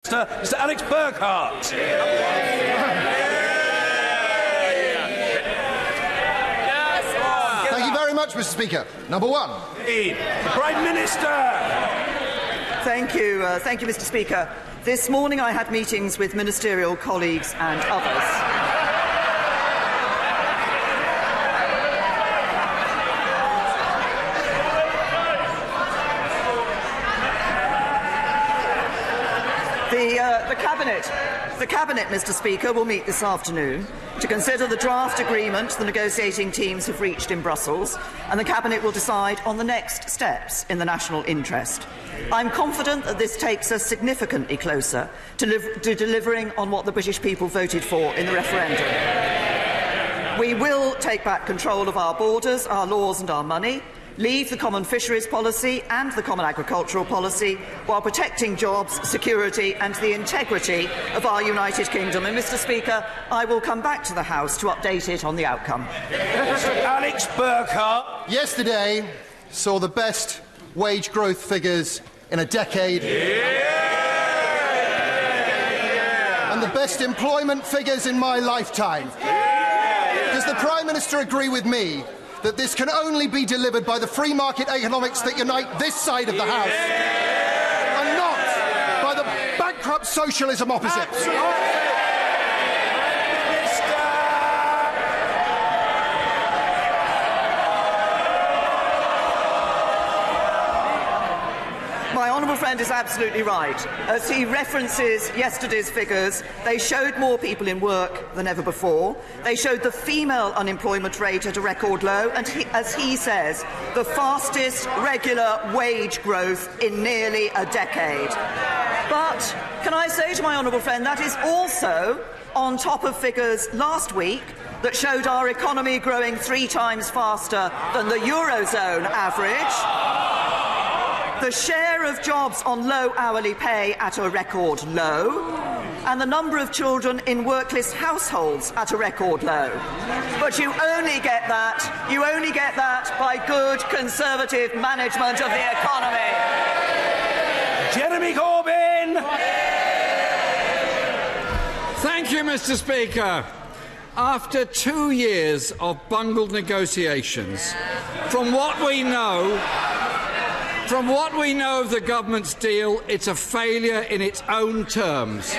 Mr. Alex Burghart. Thank you very much, Mr. Speaker. Number one. The Prime Minister. Thank you, Mr. Speaker. This morning I had meetings with ministerial colleagues and others. The Cabinet, Mr. Speaker, will meet this afternoon to consider the draft agreement the negotiating teams have reached in Brussels, and the Cabinet will decide on the next steps in the national interest. I'm confident that this takes us significantly closer to delivering on what the British people voted for in the referendum. We will take back control of our borders, our laws and our money, leave the common fisheries policy and the common agricultural policy while protecting jobs, security and the integrity of our United Kingdom. And, Mr. Speaker, I will come back to the House to update it on the outcome. Alex Burghart. Yesterday saw the best wage growth figures in a decade and the best employment figures in my lifetime. Does the Prime Minister agree with me that this can only be delivered by the free market economics that unite this side of the House and not by the bankrupt socialism opposite? My honourable friend is absolutely right. As he references yesterday's figures, they showed more people in work than ever before. They showed the female unemployment rate at a record low and, as he says, the fastest regular wage growth in nearly a decade. But can I say to my honourable friend, that is also on top of figures last week that showed our economy growing 3 times faster than the Eurozone average. The share of jobs on low hourly pay at a record low, and the number of children in workless households at a record low. But you only get that by good Conservative management of the economy. Jeremy Corbyn. Thank you, Mr. Speaker. After 2 years of bungled negotiations, from what we know of the government's deal, it's a failure in its own terms.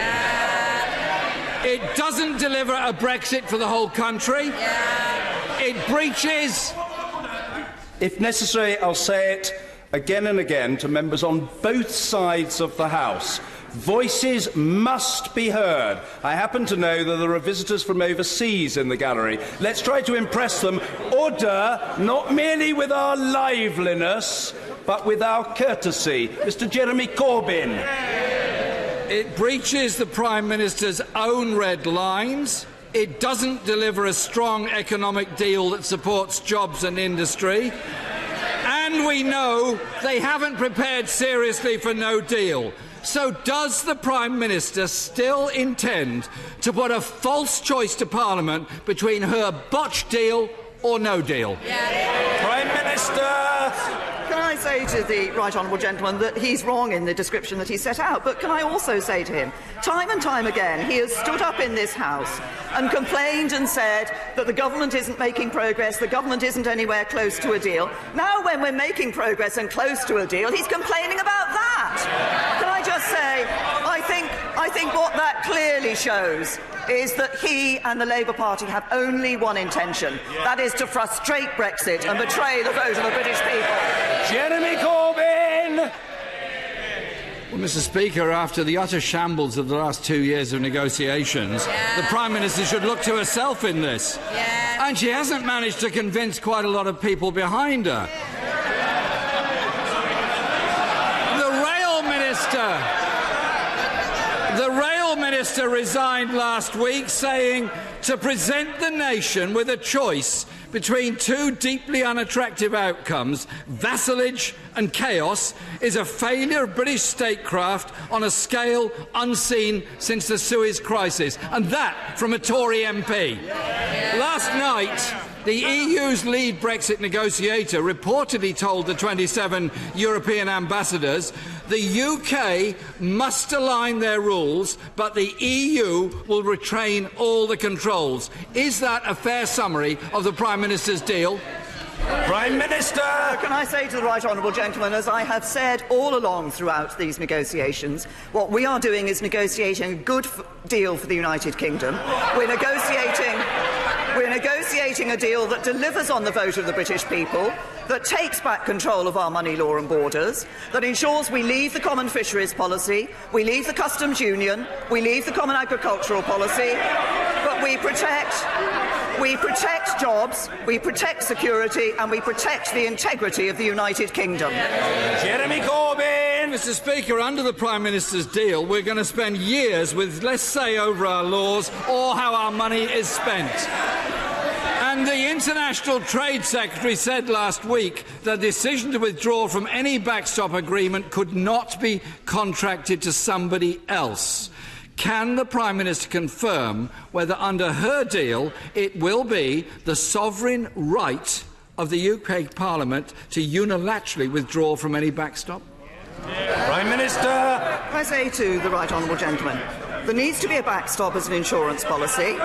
It doesn't deliver a Brexit for the whole country. It breaches... If necessary, I'll say it again and again to members on both sides of the House. Voices must be heard. I happen to know that there are visitors from overseas in the gallery. Let's try to impress them. Order, not merely with our liveliness, but with our courtesy. Mr. Jeremy Corbyn. It breaches the Prime Minister's own red lines. It doesn't deliver a strong economic deal that supports jobs and industry. And we know they haven't prepared seriously for no deal. So does the Prime Minister still intend to put a false choice to Parliament between her botched deal or no deal? Prime Minister. Can I say to the right honourable gentleman that he's wrong in the description that he set out, but can I also say to him, time and time again, he has stood up in this House and complained and said that the government isn't making progress, the government isn't anywhere close to a deal. Now, when we're making progress and close to a deal, he's complaining about that. Can I just say, I think what that clearly shows is that he and the Labour Party have only one intention, that is to frustrate Brexit and betray the vote of the British people. Jeremy Corbyn. Well, Mr. Speaker, after the utter shambles of the last 2 years of negotiations, the Prime Minister should look to herself in this. And she hasn't managed to convince quite a lot of people behind her. The Rail Minister resigned last week, saying to present the nation with a choice between 2 deeply unattractive outcomes, vassalage and chaos, is a failure of British statecraft on a scale unseen since the Suez Crisis, and that from a Tory MP. Last night, The EU's lead Brexit negotiator reportedly told the 27 European ambassadors the UK must align their rules, but the EU will retain all the controls. Is that a fair summary of the Prime Minister's deal? Prime Minister! Can I say to the right honourable gentleman, as I have said all along throughout these negotiations, what we are doing is negotiating a good deal for the United Kingdom. We're negotiating a deal that delivers on the vote of the British people, that takes back control of our money law and borders, that ensures we leave the common fisheries policy, we leave the customs union, we leave the common agricultural policy, but we protect jobs, we protect security, and we protect the integrity of the United Kingdom. Jeremy Corbyn! Mr. Speaker, under the Prime Minister's deal, we're going to spend years with less say over our laws or how our money is spent. And the International Trade Secretary said last week the decision to withdraw from any backstop agreement could not be contracted to somebody else. Can the Prime Minister confirm whether under her deal it will be the sovereign right of the UK Parliament to unilaterally withdraw from any backstop? Prime Minister! I say to the right honourable gentleman, there needs to be a backstop as an insurance policy.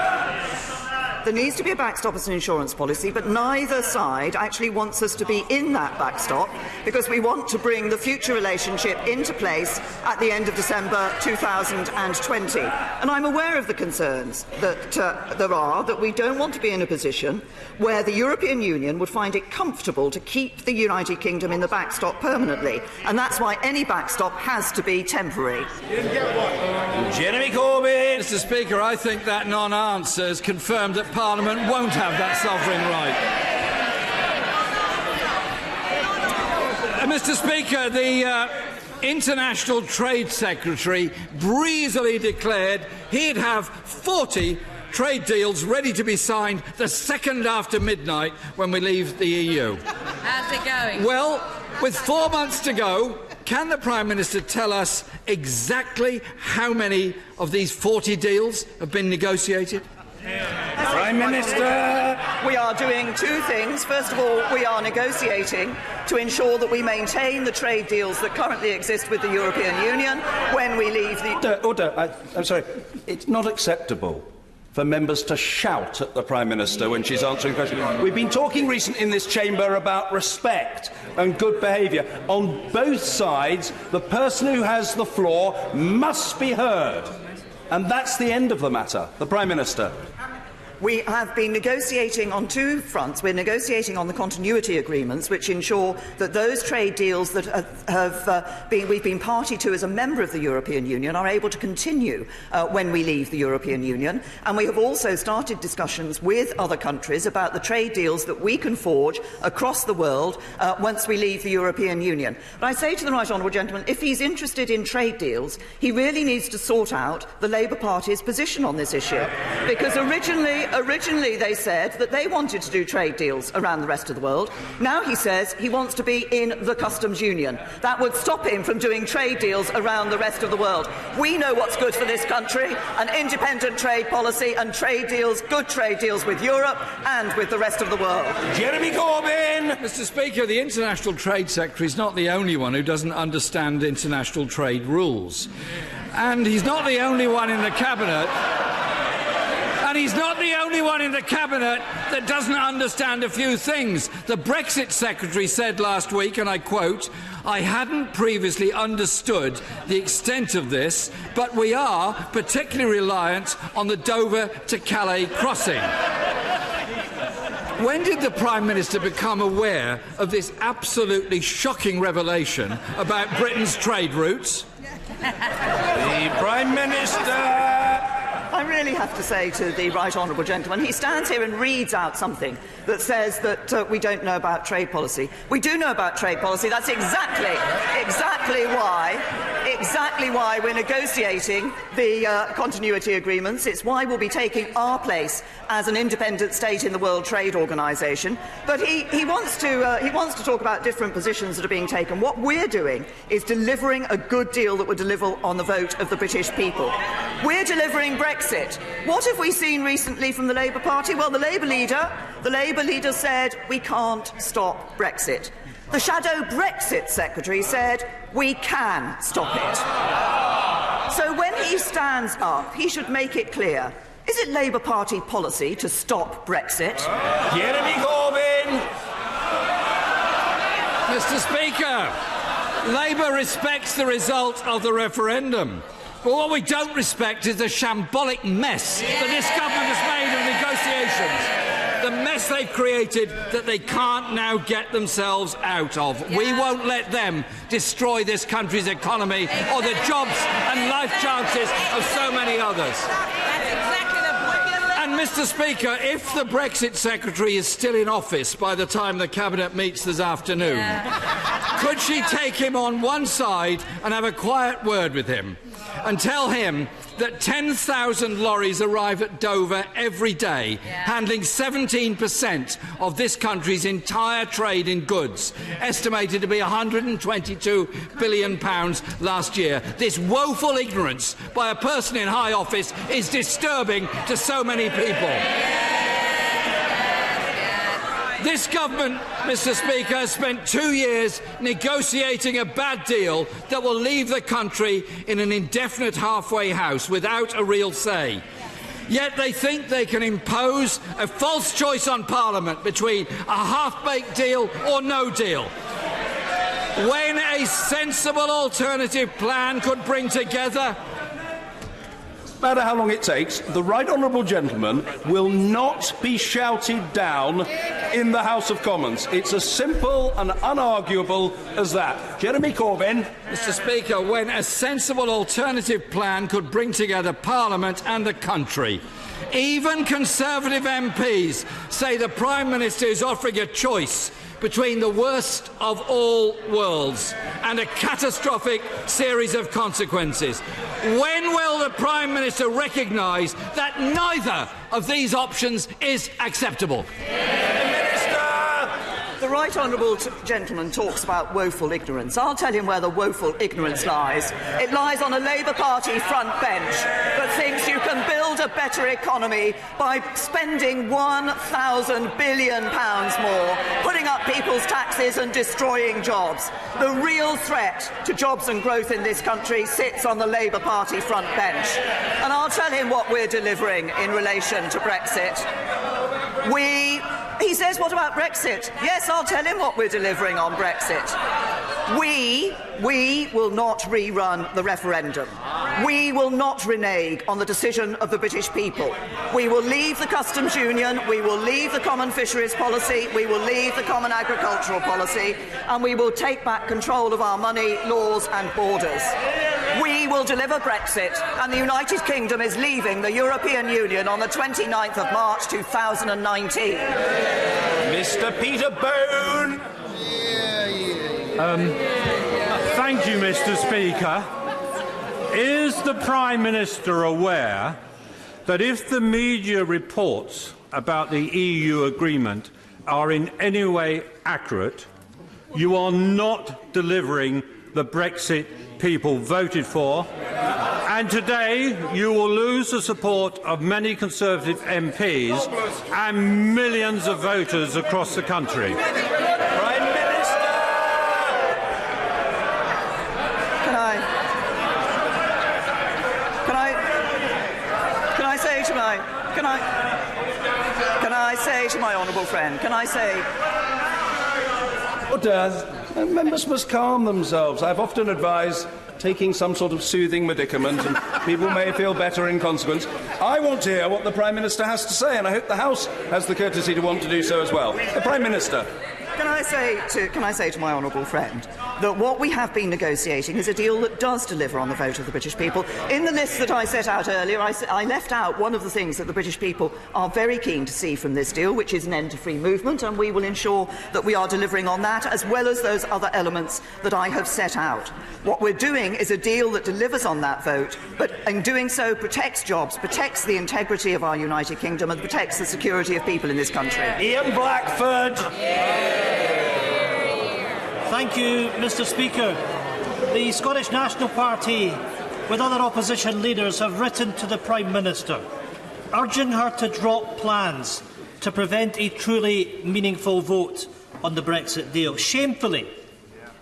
There needs to be a backstop as an insurance policy, but neither side actually wants us to be in that backstop because we want to bring the future relationship into place at the end of December 2020. And I'm aware of the concerns that there are, that we don't want to be in a position where the European Union would find it comfortable to keep the United Kingdom in the backstop permanently. And that's why any backstop has to be temporary. Jeremy Corbyn! Mr. Speaker, I think that non-answer has confirmed that Parliament won't have that sovereign right. Mr. Speaker, the International Trade Secretary breezily declared he'd have 40 trade deals ready to be signed the second after midnight when we leave the EU. How's it going? Well, with 4 months to go, can the Prime Minister tell us exactly how many of these 40 deals have been negotiated? Prime Minister! We are doing two things. First of all, we are negotiating to ensure that we maintain the trade deals that currently exist with the European Union when we leave the... I'm sorry. It's not acceptable for members to shout at the Prime Minister when she's answering questions. We've been talking recently in this chamber about respect and good behaviour. On both sides, the person who has the floor must be heard. And that's the end of the matter. The Prime Minister. We have been negotiating on two fronts. We're negotiating on the continuity agreements, which ensure that those trade deals that we've been party to as a member of the European Union are able to continue when we leave the European Union. And we have also started discussions with other countries about the trade deals that we can forge across the world once we leave the European Union. But I say to the right honourable gentleman, if he's interested in trade deals, he really needs to sort out the Labour Party's position on this issue. Because originally they said that they wanted to do trade deals around the rest of the world. Now he says he wants to be in the customs union. That would stop him from doing trade deals around the rest of the world. We know what's good for this country, an independent trade policy and trade deals, good trade deals with Europe and with the rest of the world. Jeremy Corbyn! Mr. Speaker, the International Trade Secretary is not the only one who doesn't understand international trade rules. And he's not the only one in the Cabinet... And he's not the only one in the Cabinet that doesn't understand a few things. The Brexit Secretary said last week, and I quote, "I hadn't previously understood the extent of this, but we are particularly reliant on the Dover to Calais crossing." When did the Prime Minister become aware of this absolutely shocking revelation about Britain's trade routes? The Prime Minister! I really have to say to the right honourable gentleman, he stands here and reads out something that says that we don't know about trade policy. We do know about trade policy. That's exactly why exactly why we're negotiating the continuity agreements. It's why we'll be taking our place as an independent state in the World Trade Organisation. But he wants to talk about different positions that are being taken. What we're doing is delivering a good deal that would deliver on the vote of the British people. We're delivering Brexit. What have we seen recently from the Labour Party? Well, the Labour leader said we can't stop Brexit. The shadow Brexit secretary said we can stop it. So when he stands up, he should make it clear. Is it Labour Party policy to stop Brexit? Jeremy Corbyn! Mr. Speaker, Labour respects the result of the referendum. But what we don't respect is the shambolic mess that this government has made of negotiations. The mess they've created that they can't now get themselves out of. We won't let them destroy this country's economy or the jobs and life chances of so many others. And, Mr. Speaker, if the Brexit Secretary is still in office by the time the Cabinet meets this afternoon, could she take him on one side and have a quiet word with him and tell him that 10,000 lorries arrive at Dover every day, handling 17% of this country's entire trade in goods, estimated to be £122 billion last year. This woeful ignorance by a person in high office is disturbing to so many people. This government, Mr. Speaker, has spent 2 years negotiating a bad deal that will leave the country in an indefinite halfway house without a real say. Yet they think they can impose a false choice on Parliament between a half-baked deal or no deal, when a sensible alternative plan could bring together. No matter how long it takes, the right honourable gentleman will not be shouted down in the House of Commons. It's as simple and unarguable as that. Jeremy Corbyn. Mr. Speaker, when a sensible alternative plan could bring together Parliament and the country. Even Conservative MPs say the Prime Minister is offering a choice between the worst of all worlds and a catastrophic series of consequences. When will the Prime Minister recognise that neither of these options is acceptable? The right honourable gentleman talks about woeful ignorance. I'll tell him where the woeful ignorance lies. It lies on a Labour Party front bench that thinks you can build a better economy by spending £1,000 billion more, putting up people's taxes and destroying jobs. The real threat to jobs and growth in this country sits on the Labour Party front bench. And I'll tell him what we're delivering in relation to Brexit. He says, what about Brexit? Yes, I'll tell him what we're delivering on Brexit. We will not rerun the referendum. We will not renege on the decision of the British people. We will leave the customs union, we will leave the common fisheries policy, we will leave the common agricultural policy, and we will take back control of our money, laws and borders. We will deliver Brexit, and the United Kingdom is leaving the European Union on the 29th of March 2019. Mr. Peter Bone. Thank you, Mr. Speaker. Is the Prime Minister aware that if the media reports about the EU agreement are in any way accurate, you are not delivering the Brexit people voted for, and today you will lose the support of many Conservative MPs and millions of voters across the country? Prime Minister! Can I say to my honourable friend, members must calm themselves. I've often advised taking some sort of soothing medicament, and people may feel better in consequence. I want to hear what the Prime Minister has to say, and I hope the House has the courtesy to want to do so as well. The Prime Minister. Can I say to my honourable friend that what we have been negotiating is a deal that does deliver on the vote of the British people. In the list that I set out earlier, I left out one of the things that the British people are very keen to see from this deal, which is an end to free movement, and we will ensure that we are delivering on that, as well as those other elements that I have set out. What we're doing is a deal that delivers on that vote, but in doing so protects jobs, protects the integrity of our United Kingdom and protects the security of people in this country. Ian Blackford. Thank you, Mr. Speaker. The Scottish National Party, with other opposition leaders, have written to the Prime Minister, urging her to drop plans to prevent a truly meaningful vote on the Brexit deal. Shamefully,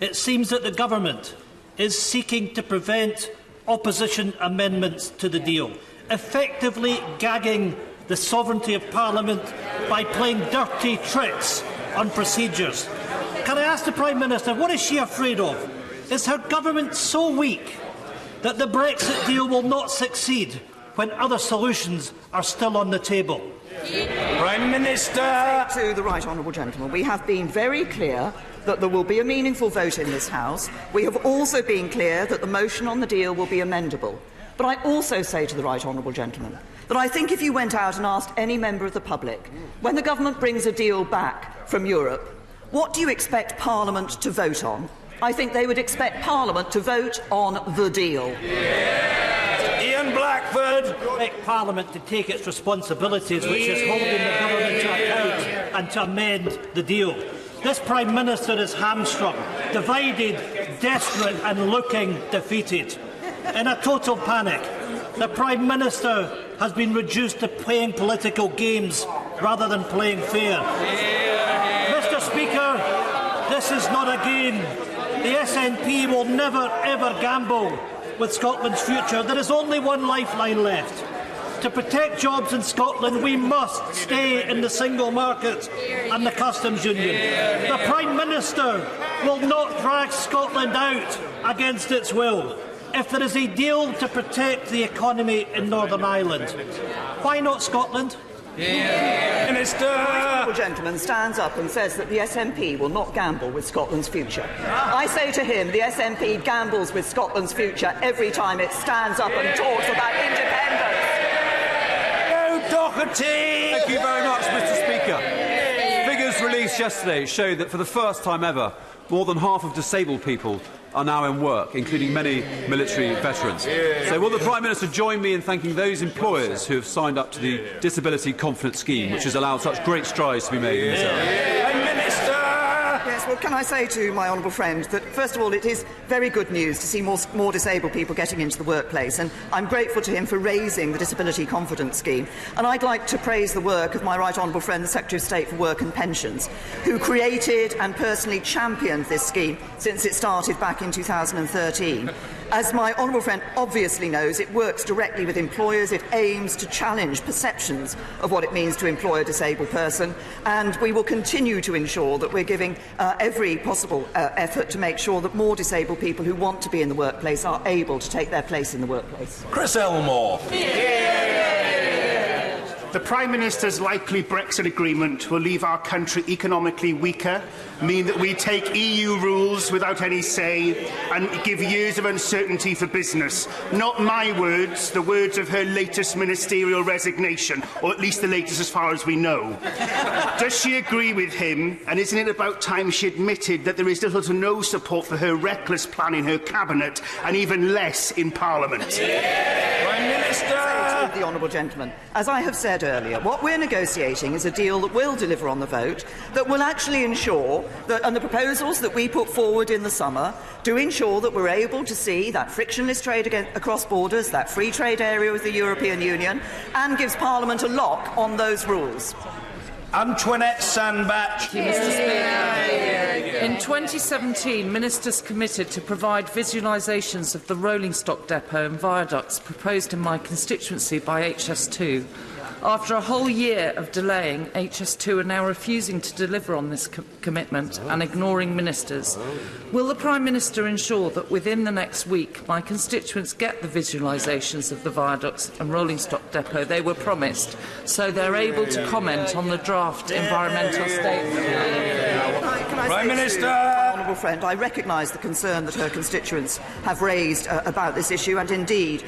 it seems that the Government is seeking to prevent opposition amendments to the deal, effectively gagging the sovereignty of Parliament by playing dirty tricks on procedures. Can I ask the Prime Minister, what is she afraid of? Is her government so weak that the Brexit deal will not succeed when other solutions are still on the table? Prime Minister. To the right honourable gentleman, we have been very clear that there will be a meaningful vote in this House. We have also been clear that the motion on the deal will be amendable. But I also say to the right honourable gentleman that I think if you went out and asked any member of the public, when the government brings a deal back from Europe, what do you expect Parliament to vote on? I think they would expect Parliament to vote on the deal. Ian Blackford. Expect Parliament to take its responsibilities, which is holding the government to account, and to amend the deal. This Prime Minister is hamstrung, divided, desperate and looking defeated. In a total panic, the Prime Minister has been reduced to playing political games rather than playing fair. Mr. Speaker, this is not a game. The SNP will never ever gamble with Scotland's future. There is only one lifeline left. To protect jobs in Scotland, we must stay in the single market and the customs union. The Prime Minister will not drag Scotland out against its will. If there is a deal to protect the economy in Northern Ireland, why not Scotland? Minister. The gentleman stands up and says that the SNP will not gamble with Scotland's future. I say to him, the SNP gambles with Scotland's future every time it stands up and talks about independence. Thank you very much, Mr. Speaker. Figures released yesterday show that for the first time ever, more than half of disabled people are now in work, including many military veterans. So will the Prime Minister join me in thanking those employers who have signed up to the Disability Confidence Scheme, which has allowed such great strides to be made in this area? Yes, well, can I say to my honourable friend that, first of all, it is very good news to see more disabled people getting into the workplace, and I'm grateful to him for raising the Disability Confidence Scheme. And I'd like to praise the work of my right honourable friend, the Secretary of State for Work and Pensions, who created and personally championed this scheme since it started back in 2013. As my honourable friend obviously knows, it works directly with employers. It aims to challenge perceptions of what it means to employ a disabled person, and we will continue to ensure that we're giving every possible effort to make sure that more disabled people who want to be in the workplace are able to take their place in the workplace. Chris Elmore. The Prime Minister's likely Brexit agreement will leave our country economically weaker, mean that we take EU rules without any say, and give years of uncertainty for business. Not my words, the words of her latest ministerial resignation, or at least the latest as far as we know. Does she agree with him, and isn't it about time she admitted that there is little to no support for her reckless plan in her cabinet, and even less in Parliament? Prime Minister. The honourable gentleman, as I have said earlier, what we're negotiating is a deal that will deliver on the vote, that will actually ensure that, and the proposals that we put forward in the summer, to ensure that we're able to see that frictionless trade across borders, that free trade area with the European Union, and gives Parliament a lock on those rules. Antoinette Sandbach. Thank you, Mr. Speaker. In 2017, ministers committed to provide visualisations of the rolling stock depot and viaducts proposed in my constituency by HS2. After a whole year of delaying, HS2 are now refusing to deliver on this commitment and ignoring ministers. Will the Prime Minister ensure that within the next week my constituents get the visualisations of the viaducts and rolling stock depot they were promised, so they're able to comment on the draft environmental statement? Prime Minister. honourable friend. I recognise the concern that her constituents have raised about this issue, and indeed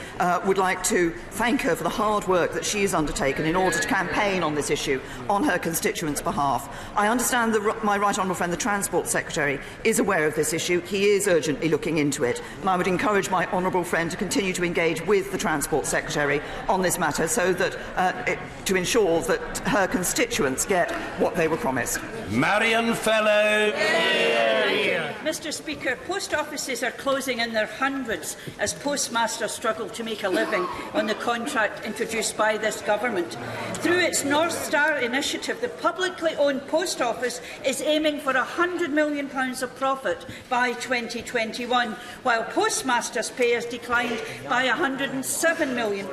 would like to thank her for the hard work that she has undertaken in order to campaign on this issue on her constituents' behalf. I understand that my right honourable friend, the Transport Secretary, is aware of this issue. He is urgently looking into it, and I would encourage my honourable friend to continue to engage with the Transport Secretary on this matter so that to ensure that her constituents get what they were promised. Marion Felllows. Mr Speaker, post offices are closing in their hundreds as postmasters struggle to make a living on the contract introduced by this government. Through its North Star initiative, the publicly owned post office is aiming for £100 million of profit by 2021, while postmasters' pay has declined by £107 million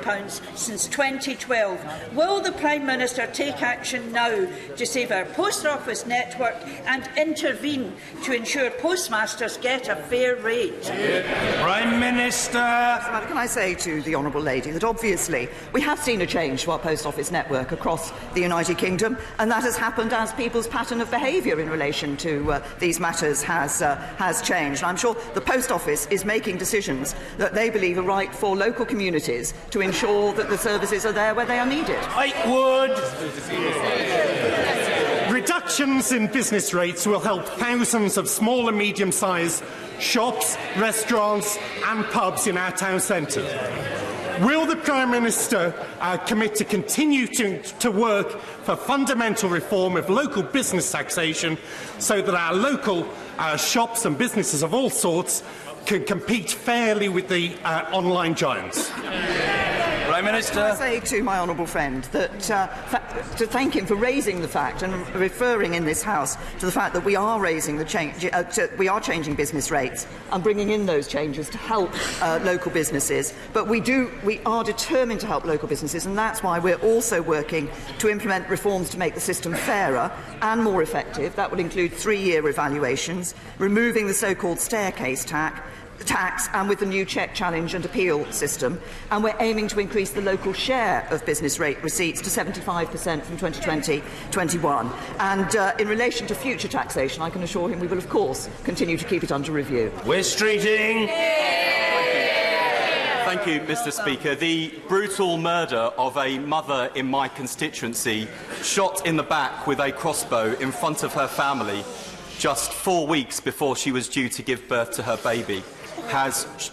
since 2012. Will the Prime Minister take action now to save our post office network and intervene to ensure postmasters get a fair rate? Prime Minister. Can I say to the honourable lady that obviously we have seen a change to our post office network across the United Kingdom, and that has happened as people's pattern of behaviour in relation to these matters has changed. I'm sure the post office is making decisions that they believe are right for local communities to ensure that the services are there where they are needed. I would. Reductions in business rates will help thousands of small and medium-sized shops, restaurants and pubs in our town centre. Will the Prime Minister commit to continue to work for fundamental reform of local business taxation so that our local shops and businesses of all sorts can compete fairly with the online giants? Prime Minister. I say to my honourable friend that to thank him for raising the fact and referring in this House to the fact that we are raising the we are changing business rates and bringing in those changes to help local businesses. But we are determined to help local businesses, and that's why we're also working to implement reforms to make the system fairer and more effective. That would include 3-year evaluations, removing the so-called staircase tax and with the new check, challenge and appeal system, and we're aiming to increase the local share of business rate receipts to 75% from 2020-21. And in relation to future taxation, I can assure him we will of course continue to keep it under review. We're streeting. Thank you, Mr Speaker. The brutal murder of a mother in my constituency, shot in the back with a crossbow in front of her family just 4 weeks before she was due to give birth to her baby, has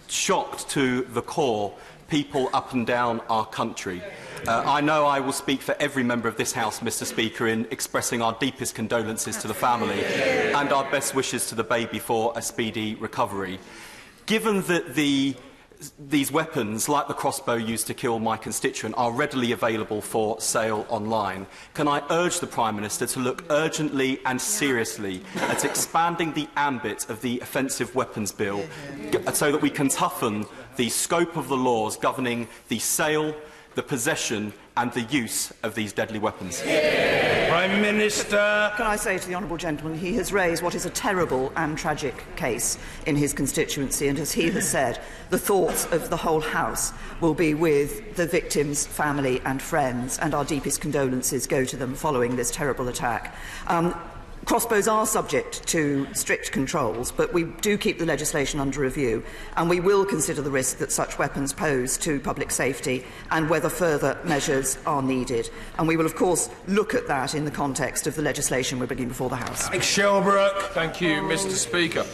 shocked to the core people up and down our country. I know I will speak for every member of this House, Mr Speaker, in expressing our deepest condolences to the family and our best wishes to the baby for a speedy recovery. Given that these weapons, like the crossbow used to kill my constituent, are readily available for sale online, can I urge the Prime Minister to look urgently and seriously at expanding the ambit of the Offensive Weapons Bill so that we can toughen the scope of the laws governing the sale, the possession and the use of these deadly weapons? Prime Minister. Can I say to the honourable gentleman, he has raised what is a terrible and tragic case in his constituency, and as he has said, the thoughts of the whole House will be with the victim's family and friends, and our deepest condolences go to them following this terrible attack. Crossbows are subject to strict controls, but we do keep the legislation under review, and we will consider the risk that such weapons pose to public safety and whether further measures are needed. And we will, of course, look at that in the context of the legislation we're bringing before the House. Shelbrooke. Thank you, Mr Speaker.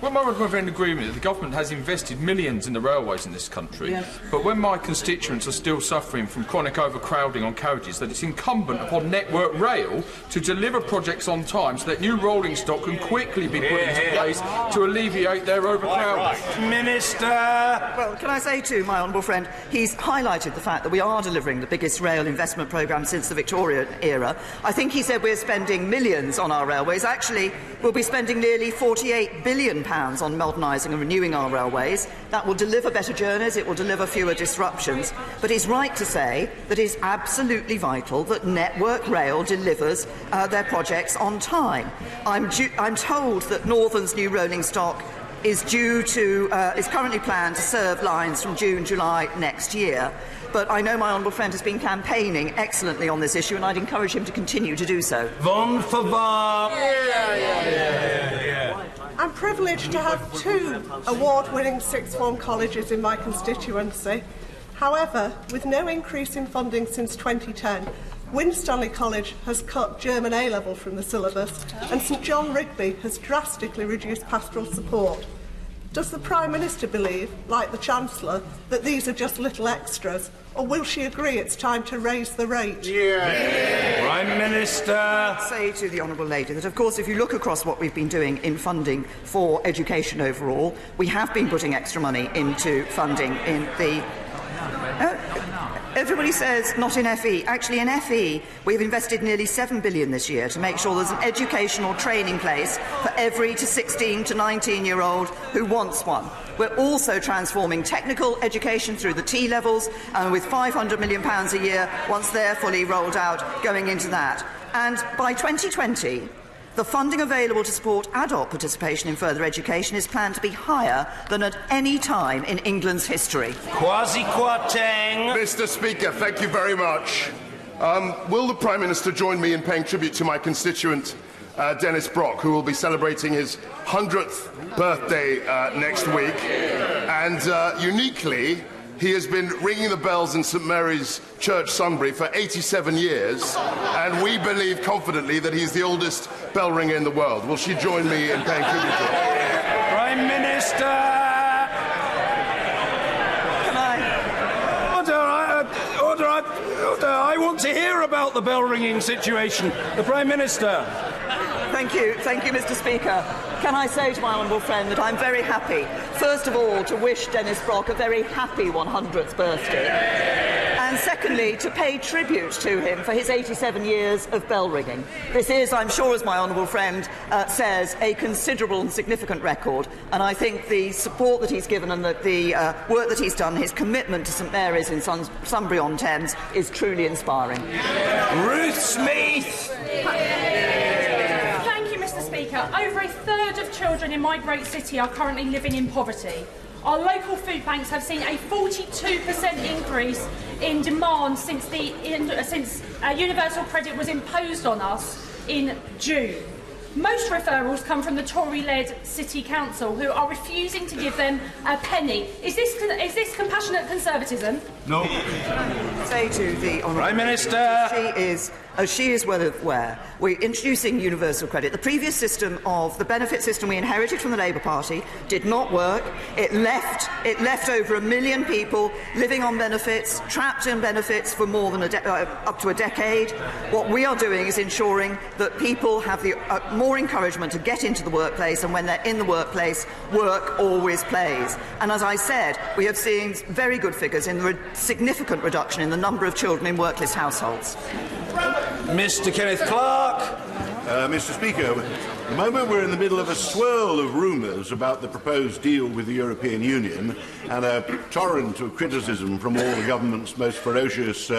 When we're in agreement that the government has invested millions in the railways in this country, but when my constituents are still suffering from chronic overcrowding on carriages, that it's incumbent upon Network Rail to deliver projects on time so that new rolling stock can quickly be put into place to alleviate their overcrowding. Minister. Well, can I say to my honourable friend, he's highlighted the fact that we are delivering the biggest rail investment programme since the Victorian era. I think he said we're spending millions on our railways. Actually, we'll be spending nearly £48 billion on modernising and renewing our railways. That will deliver better journeys, it will deliver fewer disruptions. But he's right to say that it's absolutely vital that Network Rail delivers their projects on time. I'm told that Northern's new rolling stock is currently planned to serve lines from June, July next year. But I know my honourable friend has been campaigning excellently on this issue, and I'd encourage him to continue to do so. Von Favre. I'm privileged to have 2 award-winning sixth form colleges in my constituency. However, with no increase in funding since 2010, Winstanley College has cut German A-level from the syllabus, and St John Rigby has drastically reduced pastoral support. Does the Prime Minister believe, like the Chancellor, that these are just little extras, or will she agree it's time to raise the rate? Prime Minister. I'd say to the Honourable Lady that, of course, if you look across what we've been doing in funding for education overall, we have been putting extra money into funding in the... Everybody says not in FE. Actually, in FE, we've invested nearly £7 billion this year to make sure there's an educational training place for every 16 to 19-year-old who wants one. We're also transforming technical education through the T levels, and with £500 million a year, once they're fully rolled out, going into that. And by 2020, the funding available to support adult participation in further education is planned to be higher than at any time in England's history. Kwasi Kwarteng. Mr. Speaker, thank you very much. Will the Prime Minister join me in paying tribute to my constituent, Dennis Brock, who will be celebrating his 100th birthday next week? And uniquely, he has been ringing the bells in St Mary's Church, Sunbury, for 87 years, and we believe confidently that he's the oldest bell ringer in the world. Will she join me in paying tribute to him? Prime Minister! Can I? Order, I want to hear about the bell ringing situation. The Prime Minister. Thank you, Mr. Speaker. Can I say to my honourable friend that I'm very happy, first of all, to wish Dennis Brock a very happy 100th birthday, and secondly, to pay tribute to him for his 87 years of bell ringing. This is, I'm sure, as my honourable friend says, a considerable and significant record, and I think the support that he's given and the work that he's done, his commitment to St Mary's in Sunbury-on-Thames, is truly inspiring. Ruth Smith. Speaker, over a third of children in my great city are currently living in poverty. Our local food banks have seen a 42% increase in demand since universal credit was imposed on us in June. Most referrals come from the Tory-led City Council, who are refusing to give them a penny. Is this compassionate conservatism? No. Say to the Honourable Prime Minister. She is well aware, we're introducing universal credit. The previous system of the benefit system we inherited from the Labour Party did not work. It left over 1 million people living on benefits, trapped in benefits for more than up to a decade. What we are doing is ensuring that people have the more encouragement to get into the workplace, and when they're in the workplace, work always pays. And as I said, we have seen very good figures in the significant reduction in the number of children in workless households. Mr. Kenneth Clark. Mr. Speaker, at the moment we're in the middle of a swirl of rumours about the proposed deal with the European Union and a torrent of criticism from all the government's most ferocious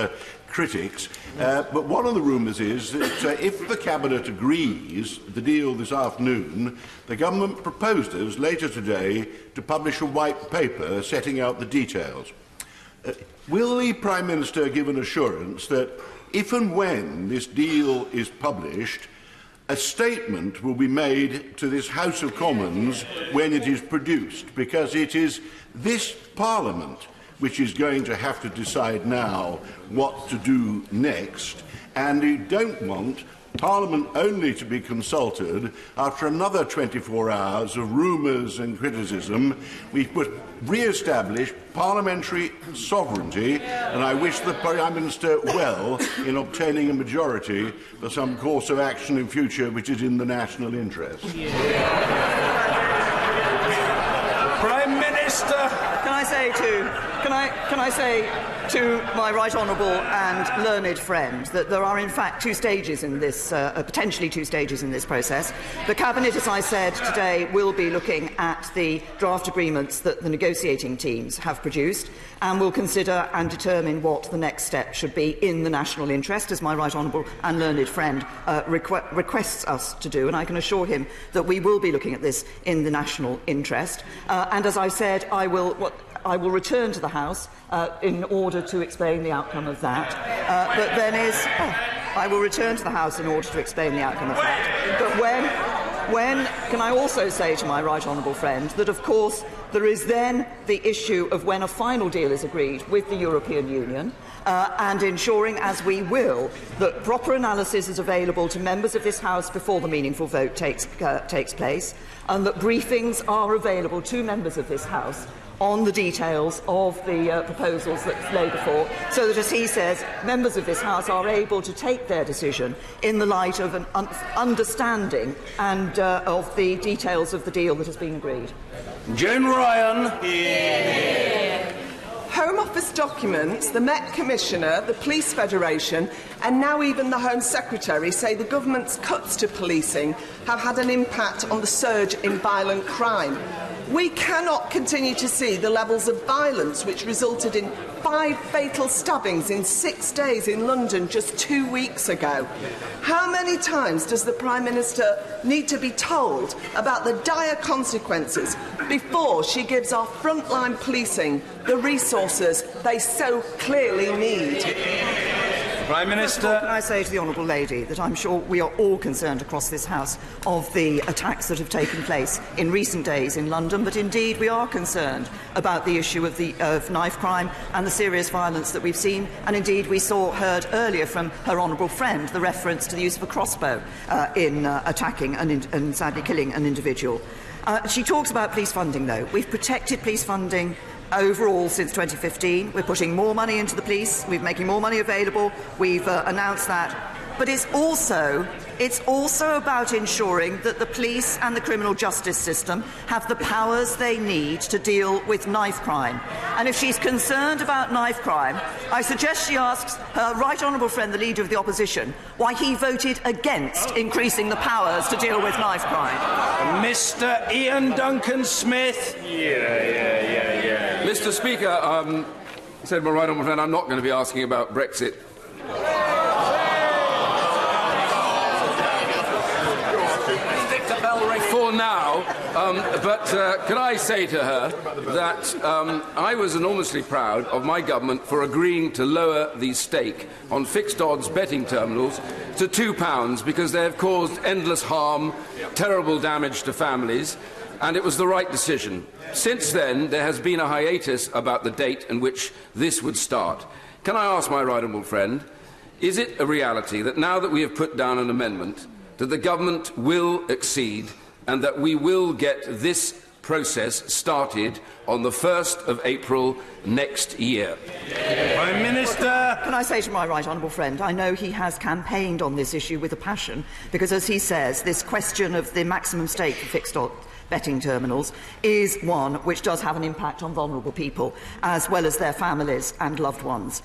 critics. But one of the rumours is that if the Cabinet agrees the deal this afternoon, the government proposes later today to publish a white paper setting out the details. Will the Prime Minister give an assurance that if and when this deal is published, a statement will be made to this House of Commons when it is produced, because it is this Parliament which is going to have to decide now what to do next, and we don't want Parliament only to be consulted after another 24 hours of rumours and criticism. We put re-establish parliamentary sovereignty, and I wish the Prime Minister well in obtaining a majority for some course of action in future which is in the national interest. Prime Minister. Can I say to my right honourable and learned friend that there are in fact two stages in this, potentially two stages in this process. The Cabinet, as I said today, will be looking at the draft agreements that the negotiating teams have produced, and will consider and determine what the next step should be in the national interest, as my right honourable and learned friend requests us to do, and I can assure him that we will be looking at this in the national interest. And as I said, I will return to the House in order to explain the outcome of that. I will return to the House in order to explain the outcome of that. But Can I also say to my right honourable friend that, of course, there is then the issue of when a final deal is agreed with the European Union, and ensuring, as we will, that proper analysis is available to members of this House before the meaningful vote takes place, and that briefings are available to members of this House on the details of the proposals that lay before, so that, as he says, members of this House are able to take their decision in the light of an understanding and of the details of the deal that has been agreed. Joan Ryan. Yeah. Home Office documents, the Met Commissioner, the Police Federation and now even the Home Secretary say the government's cuts to policing have had an impact on the surge in violent crime. We cannot continue to see the levels of violence which resulted in 5 fatal stabbings in 6 days in London just 2 weeks ago. How many times does the Prime Minister need to be told about the dire consequences before she gives our frontline policing the resources they so clearly need? Prime Minister. Can I say to the Honourable Lady that I'm sure we are all concerned across this House of the attacks that have taken place in recent days in London, but indeed we are concerned about the issue of knife crime and the serious violence that we've seen, and indeed we heard earlier from her Honourable friend the reference to the use of a crossbow in attacking and sadly killing an individual. She talks about police funding, though. We've protected police funding overall since 2015. We're putting more money into the police. We're making more money available. We've announced that. But it's also about ensuring that the police and the criminal justice system have the powers they need to deal with knife crime. And if she's concerned about knife crime, I suggest she asks her right honourable friend, the Leader of the Opposition, why he voted against increasing the powers to deal with knife crime. Mr. Ian Duncan Smith. Mr. Speaker, said my right honourable friend, I'm not going to be asking about Brexit. For now, but can I say to her that I was enormously proud of my government for agreeing to lower the stake on fixed odds betting terminals to £2 because they have caused endless harm, terrible damage to families, and it was the right decision. Since then, there has been a hiatus about the date in which this would start. Can I ask my right honourable friend, is it a reality that now that we have put down an amendment, that the government will accede and that we will get this process started on the 1st of April next year? Prime Minister. Can I say to my right honourable friend, I know he has campaigned on this issue with a passion, because as he says, this question of the maximum stake for fixed odds betting terminals is one which does have an impact on vulnerable people, as well as their families and loved ones.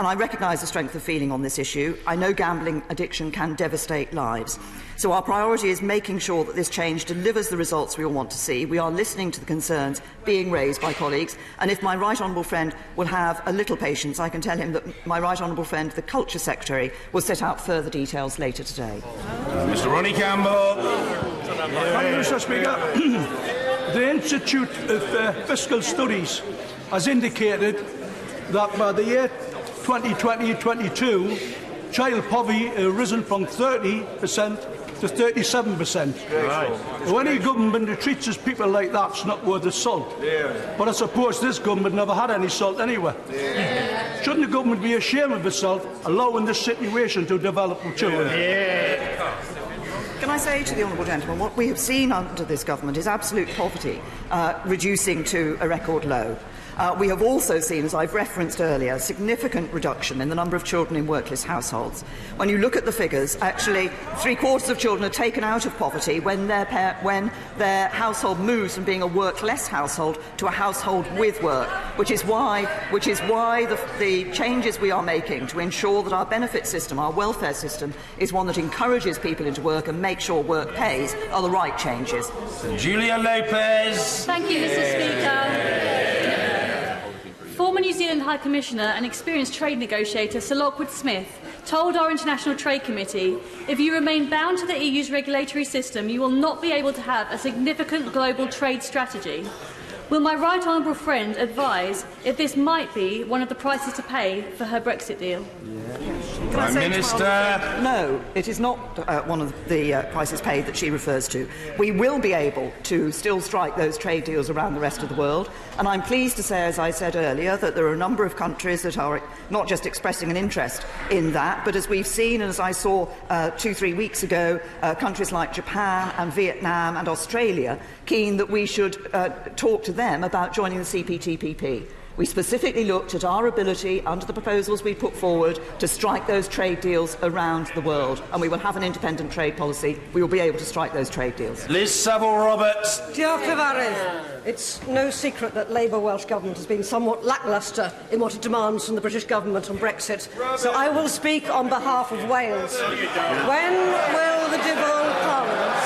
And I recognise the strength of feeling on this issue. I know gambling addiction can devastate lives. So our priority is making sure that this change delivers the results we all want to see. We are listening to the concerns being raised by colleagues, and if my right honourable friend will have a little patience, I can tell him that my right honourable friend, the Culture Secretary, will set out further details later today. Mr. Ronnie Campbell. Thank you, Mr. Speaker. The Institute of Fiscal Studies has indicated that by the year 2020-22, child poverty has risen from 30% to 37%. Right. When any government that treats its people like that's not worth the salt. Yeah. But I suppose this government never had any salt anyway. Yeah. Shouldn't the government be ashamed of itself, allowing this situation to develop in children? Yeah. Can I say to the honourable gentleman, what we have seen under this government is absolute poverty reducing to a record low. We have also seen, as I've referenced earlier, a significant reduction in the number of children in workless households. When you look at the figures, actually 3/4 of children are taken out of poverty when their household moves from being a workless household to a household with work, which is why the changes we are making to ensure that our benefit system, our welfare system, is one that encourages people into work and makes sure work pays, are the right changes. Julia Lopez. Thank you, Mr. Speaker. Former New Zealand High Commissioner and experienced trade negotiator Sir Lockwood Smith told our International Trade Committee, if you remain bound to the EU's regulatory system, you will not be able to have a significant global trade strategy. Will my right honourable friend advise if this might be one of the prices to pay for her Brexit deal? Prime Minister. No, it is not one of the prices paid that she refers to. We will be able to still strike those trade deals around the rest of the world, and I'm pleased to say, as I said earlier, that there are a number of countries that are not just expressing an interest in that, but as we've seen and as I saw 2-3 weeks ago, countries like Japan and Vietnam and Australia keen that we should talk to them about joining the CPTPP. We specifically looked at our ability, under the proposals we put forward, to strike those trade deals around the world, and we will have an independent trade policy. We will be able to strike those trade deals. Liz Saville-Roberts. Diolch yn fawr. It's no secret that Labour Welsh Government has been somewhat lacklustre in what it demands from the British Government on Brexit, so I will speak on behalf of Wales. When will the devolved Parliaments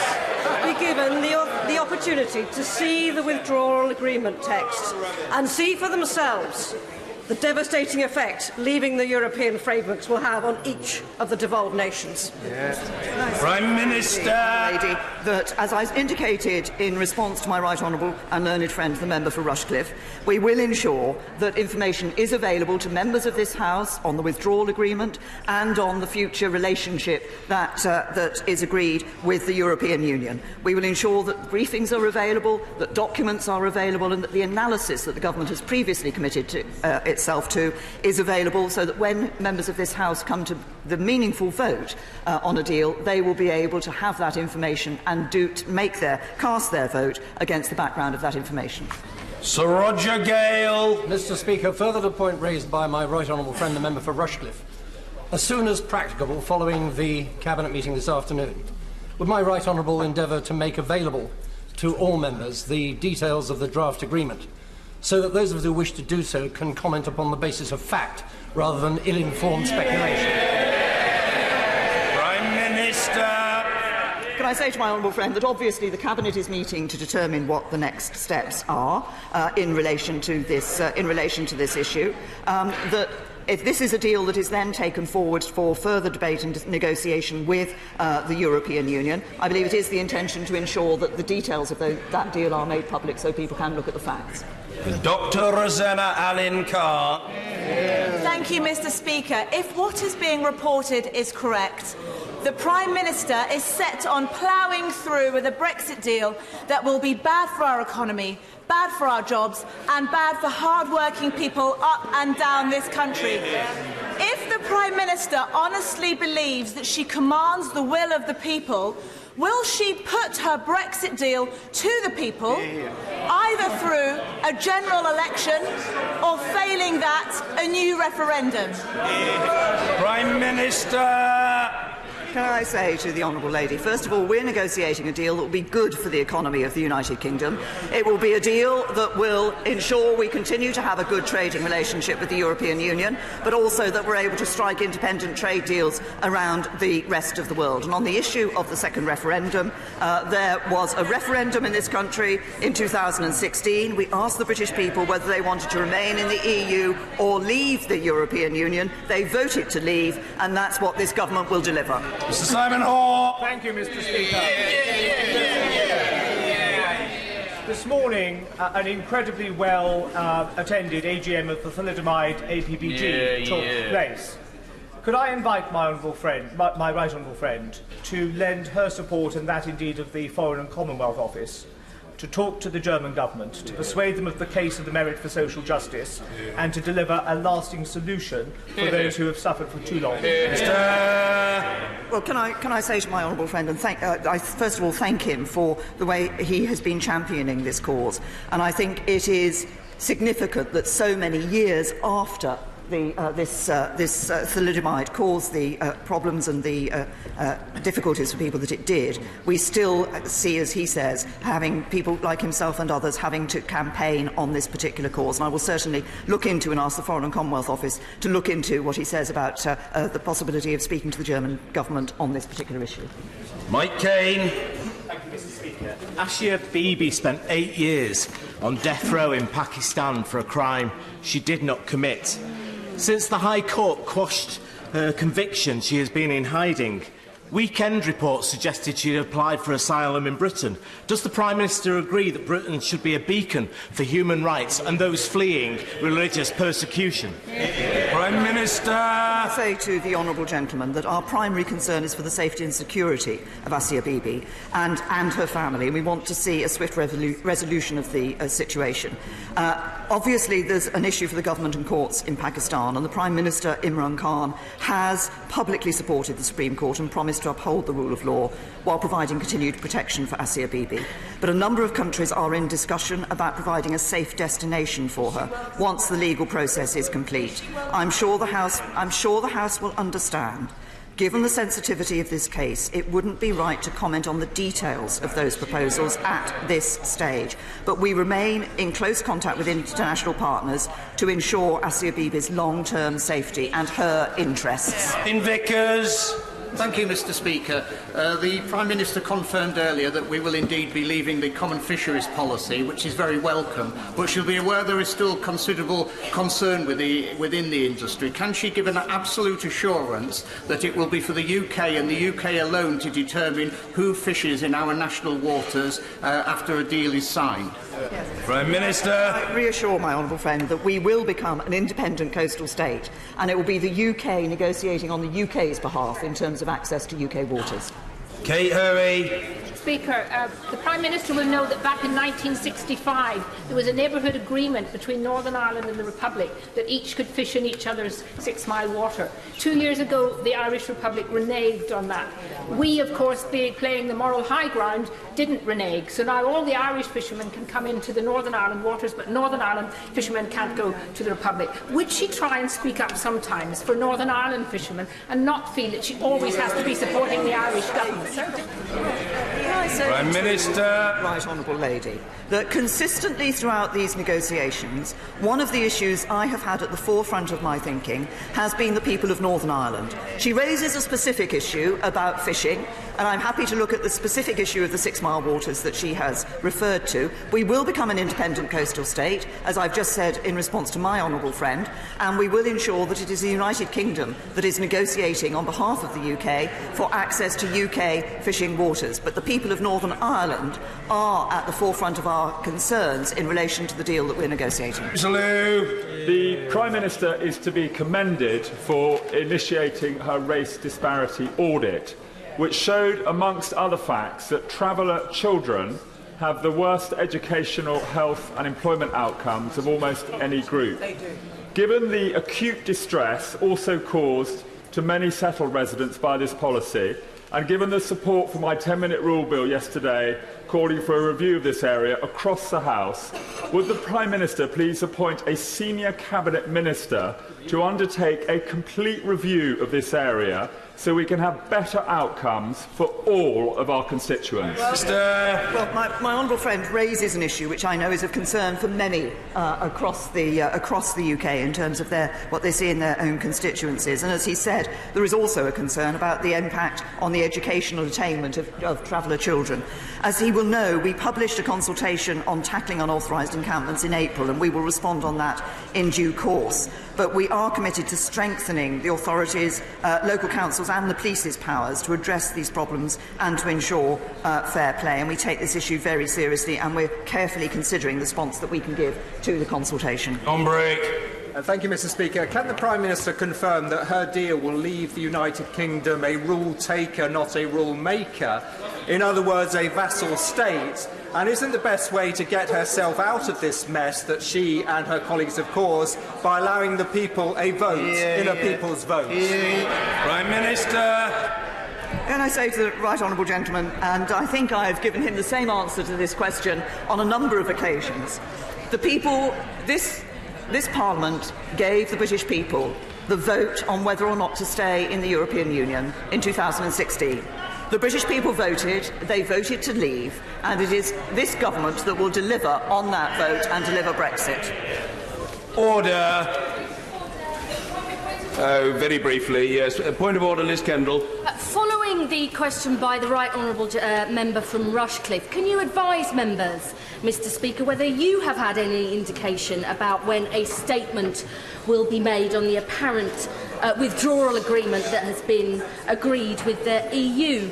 be given the opportunity to see the withdrawal agreement text and see for themselves the devastating effect leaving the European frameworks will have on each of the devolved nations? Prime Minister. Lady, that, as I indicated in response to my right honourable and learned friend, the member for Rushcliffe, we will ensure that information is available to members of this House on the withdrawal agreement and on the future relationship that is agreed with the European Union. We will ensure that briefings are available, that documents are available, and that the analysis that the government has previously committed to itself to is available, so that when members of this House come to the meaningful vote on a deal, they will be able to have that information and cast their vote against the background of that information. Sir Roger Gale. Mr. Speaker, further to the point raised by my right honourable friend, the member for Rushcliffe, as soon as practicable following the Cabinet meeting this afternoon, would my right honourable endeavour to make available to all members the details of the draft agreement, so that those of us who wish to do so can comment upon the basis of fact rather than ill-informed speculation? Prime Minister. Can I say to my honourable friend that obviously the Cabinet is meeting to determine what the next steps are in relation to this issue. That if this is a deal that is then taken forward for further debate and negotiation with the European Union, I believe it is the intention to ensure that the details of that deal are made public so people can look at the facts. Dr. Rosanna Allen Carr. Thank you, Mr. Speaker. If what is being reported is correct, the Prime Minister is set on ploughing through with a Brexit deal that will be bad for our economy, bad for our jobs and bad for hard-working people up and down this country. If the Prime Minister honestly believes that she commands the will of the people, will she put her Brexit deal to the people, either through a general election or, failing that, a new referendum? Prime Minister. Can I say to the Honourable Lady, first of all, we're negotiating a deal that will be good for the economy of the United Kingdom. It will be a deal that will ensure we continue to have a good trading relationship with the European Union, but also that we're able to strike independent trade deals around the rest of the world. And on the issue of the second referendum, there was a referendum in this country in 2016. We asked the British people whether they wanted to remain in the EU or leave the European Union. They voted to leave, and that's what this government will deliver. Mr. Simon Hoare. Thank you, Mr. Speaker. This morning, an incredibly well-attended AGM of the thalidomide APPG took place. Could I invite my right honourable friend, to lend her support and that indeed of the Foreign and Commonwealth Office, to talk to the German government, to persuade them of the case of the merit for social justice, and to deliver a lasting solution for those who have suffered for too long? Well, can I say to my honourable friend, and I first of all thank him for the way he has been championing this cause, and I think it is significant that so many years after this thalidomide caused the problems and the difficulties for people that it did, we still see, as he says, having people like himself and others having to campaign on this particular cause. And I will certainly look into and ask the Foreign and Commonwealth Office to look into what he says about the possibility of speaking to the German government on this particular issue. Mike Kane. Thank you, Mr. Speaker. Asia Bibi spent 8 years on death row in Pakistan for a crime she did not commit. Since the High Court quashed her conviction, she has been in hiding. Weekend reports suggested she had applied for asylum in Britain. Does the Prime Minister agree that Britain should be a beacon for human rights and those fleeing religious persecution? Prime Minister. I say to the honourable gentleman that our primary concern is for the safety and security of Asia Bibi and her family, and we want to see a swift resolution of the situation. Obviously, there's an issue for the government and courts in Pakistan, and the Prime Minister, Imran Khan, has publicly supported the Supreme Court and promised to uphold the rule of law while providing continued protection for Asia Bibi. But a number of countries are in discussion about providing a safe destination for her once the legal process is complete. I'm sure the House will understand. Given the sensitivity of this case, it wouldn't be right to comment on the details of those proposals at this stage. But we remain in close contact with international partners to ensure Asia Bibi's long-term safety and her interests. In Vickers. Thank you, Mr. Speaker. The Prime Minister confirmed earlier that we will indeed be leaving the common fisheries policy, which is very welcome, but she'll be aware there is still considerable concern within the industry. Can she give an absolute assurance that it will be for the UK and the UK alone to determine who fishes in our national waters after a deal is signed? Yes. Prime Minister. I reassure my honourable friend that we will become an independent coastal state, and it will be the UK negotiating on the UK's behalf in terms of access to UK waters. Kate Hurley. Speaker, the Prime Minister will know that back in 1965 there was a neighbourhood agreement between Northern Ireland and the Republic that each could fish in each other's 6-mile water. 2 years ago, the Irish Republic reneged on that. We, of course, playing the moral high ground, didn't renege. So now all the Irish fishermen can come into the Northern Ireland waters, but Northern Ireland fishermen can't go to the Republic. Would she try and speak up sometimes for Northern Ireland fishermen and not feel that she always has to be supporting the Irish government? Prime Minister. Right Honourable Lady, that consistently throughout these negotiations, one of the issues I have had at the forefront of my thinking has been the people of Northern Ireland. She raises a specific issue about fishing, and I'm happy to look at the specific issue of the 6-mile waters that she has referred to. We will become an independent coastal state, as I've just said in response to my honourable friend, and we will ensure that it is the United Kingdom that is negotiating on behalf of the UK for access to UK fishing waters. But the people of Northern Ireland are at the forefront of our concerns in relation to the deal that we're negotiating. The Prime Minister is to be commended for initiating her race disparity audit, which showed, amongst other facts, that traveller children have the worst educational, health and employment outcomes of almost any group. They do. Given the acute distress also caused to many settled residents by this policy, and given the support for my 10-minute rule bill yesterday calling for a review of this area across the House, would the Prime Minister please appoint a senior Cabinet Minister to undertake a complete review of this area so we can have better outcomes for all of our constituents? Well, my honourable friend raises an issue which I know is of concern for many across the UK in terms of what they see in their own constituencies. And as he said, there is also a concern about the impact on the educational attainment of traveller children. As he will know, we published a consultation on tackling unauthorised encampments in April, and we will respond on that in due course. But we are committed to strengthening the authorities, local councils and the police's powers to address these problems and to ensure fair play. And we take this issue very seriously, and we're carefully considering the response that we can give to the consultation. On break. Thank you, Mr. Speaker. Can the Prime Minister confirm that her deal will leave the United Kingdom a rule taker, not a rule maker? In other words, a vassal state? And isn't the best way to get herself out of this mess that she and her colleagues have caused by allowing the people a vote in a people's vote? Prime Minister. Can I say to the right honourable gentleman, and I think I've given him the same answer to this question on a number of occasions, the people, this Parliament gave the British people the vote on whether or not to stay in the European Union in 2016. The British people voted, they voted to leave, and it is this government that will deliver on that vote and deliver Brexit. Order. Very briefly, yes. Point of order, Liz Kendall. Following the question by the Right Honourable Member from Rushcliffe, can you advise members, Mr. Speaker, whether you have had any indication about when a statement will be made on the apparent withdrawal agreement that has been agreed with the EU.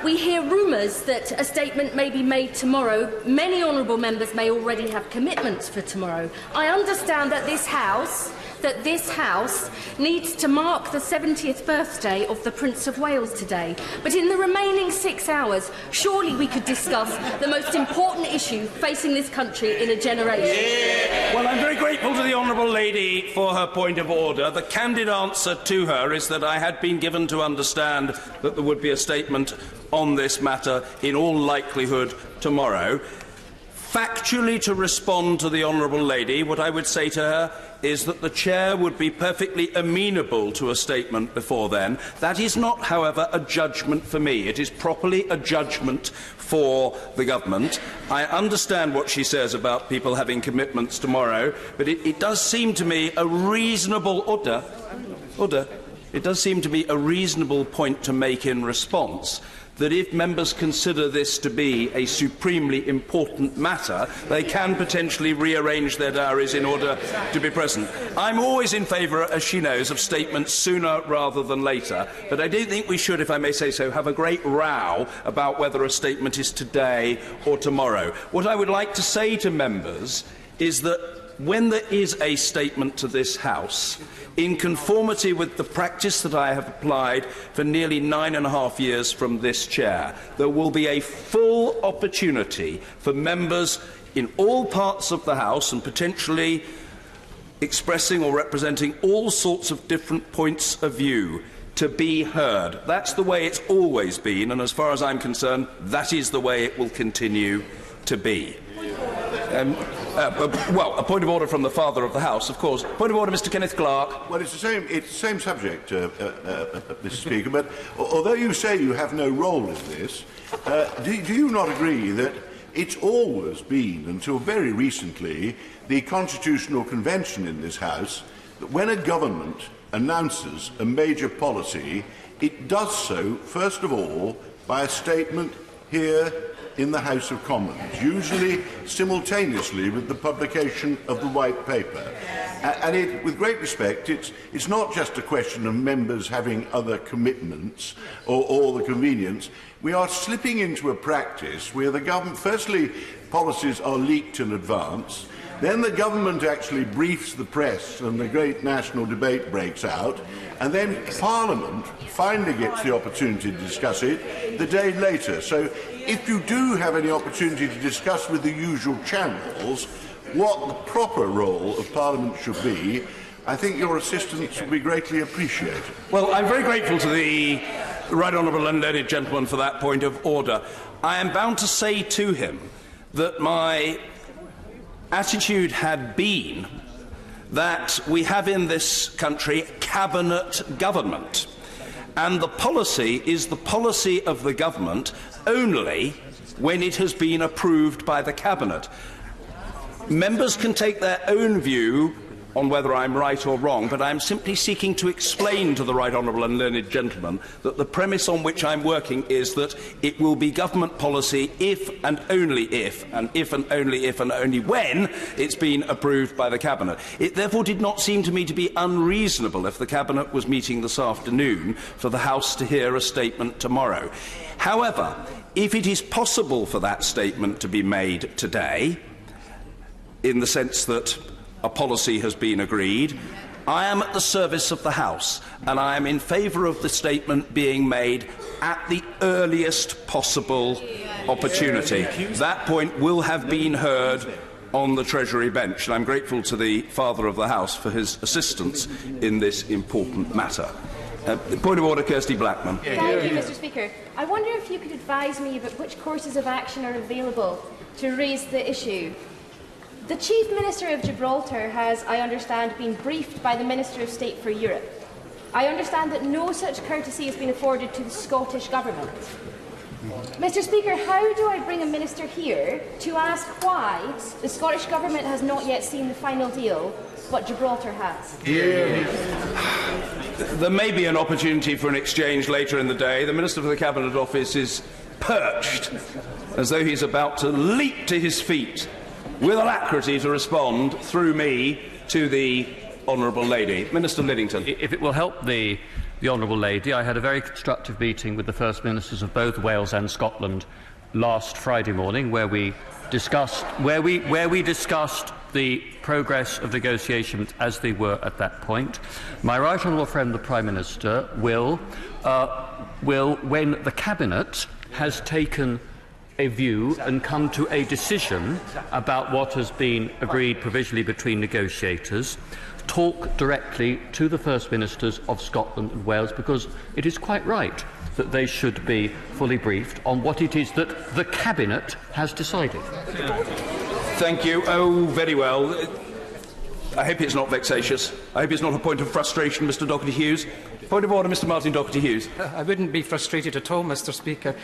We hear rumours that a statement may be made tomorrow. Many honourable members may already have commitments for tomorrow. I understand that this House needs to mark the 70th birthday of the Prince of Wales today. But in the remaining 6 hours, surely we could discuss the most important issue facing this country in a generation. Yeah. Well, I'm very grateful to the honourable lady for her point of order. The candid answer to her is that I had been given to understand that there would be a statement on this matter in all likelihood tomorrow. Factually, to respond to the honourable lady, what I would say to her is that the Chair would be perfectly amenable to a statement before then. That is not, however, a judgment for me. It is properly a judgment for the government. I understand what she says about people having commitments tomorrow, but it does seem to me a reasonable It does seem to be a reasonable point to make in response that if members consider this to be a supremely important matter, they can potentially rearrange their diaries in order to be present. I'm always in favour, as she knows, of statements sooner rather than later, but I don't think we should, if I may say so, have a great row about whether a statement is today or tomorrow. What I would like to say to members is that when there is a statement to this House, in conformity with the practice that I have applied for nearly 9.5 years from this chair, there will be a full opportunity for members in all parts of the House and potentially expressing or representing all sorts of different points of view to be heard. That's the way it's always been, and as far as I'm concerned, that is the way it will continue to be. A point of order from the Father of the House, of course. Point of order, Mr. Kenneth Clark. Well, it's the same subject, Mr. Speaker, but although you say you have no role in this, do you not agree that it's always been, until very recently, the Constitutional Convention in this House, that when a government announces a major policy, it does so, first of all, by a statement here in the House of Commons, usually simultaneously with the publication of the White Paper. And with great respect, it's not just a question of members having other commitments or the convenience. We are slipping into a practice where the government, firstly, policies are leaked in advance, then the government actually briefs the press and the great national debate breaks out, and then Parliament finally gets the opportunity to discuss it the day later. So if you do have any opportunity to discuss with the usual channels what the proper role of Parliament should be, I think your assistance would be greatly appreciated. Well, I'm very grateful to the Right Honourable and Learned Gentleman for that point of order. I am bound to say to him that my attitude had been that we have in this country cabinet government, and the policy is the policy of the government only when it has been approved by the cabinet. Members can take their own view on whether I'm right or wrong, but I'm simply seeking to explain to the Right Honourable and Learned Gentleman that the premise on which I'm working is that it will be government policy if and only if, and if and only if and only when it's been approved by the Cabinet. It therefore did not seem to me to be unreasonable if the Cabinet was meeting this afternoon for the House to hear a statement tomorrow. However, if it is possible for that statement to be made today, in the sense that a policy has been agreed, I am at the service of the House, and I am in favour of the statement being made at the earliest possible opportunity. That point will have been heard on the Treasury bench, and I'm grateful to the Father of the House for his assistance in this important matter. Point of order, Kirsty Blackman. Thank you, Mr. Speaker. I wonder if you could advise me about which courses of action are available to raise the issue. The Chief Minister of Gibraltar has, I understand, been briefed by the Minister of State for Europe. I understand that no such courtesy has been afforded to the Scottish Government. Mr. Speaker, how do I bring a minister here to ask why the Scottish Government has not yet seen the final deal, but Gibraltar has? There may be an opportunity for an exchange later in the day. The Minister for the Cabinet Office is perched as though he's about to leap to his feet with alacrity to respond through me to the honourable lady. Minister Lidington. If it will help the honourable lady, I had a very constructive meeting with the First Ministers of both Wales and Scotland last Friday morning, where we discussed the progress of negotiations as they were at that point. My right honourable friend, the Prime Minister, will, when the Cabinet has taken a view and come to a decision about what has been agreed provisionally between negotiators, talk directly to the First Ministers of Scotland and Wales, because it is quite right that they should be fully briefed on what it is that the Cabinet has decided. Thank you. Oh, very well. I hope it's not vexatious. I hope it's not a point of frustration, Mr Doherty-Hughes. Point of order, Mr Martin Doherty-Hughes. I wouldn't be frustrated at all, Mr Speaker.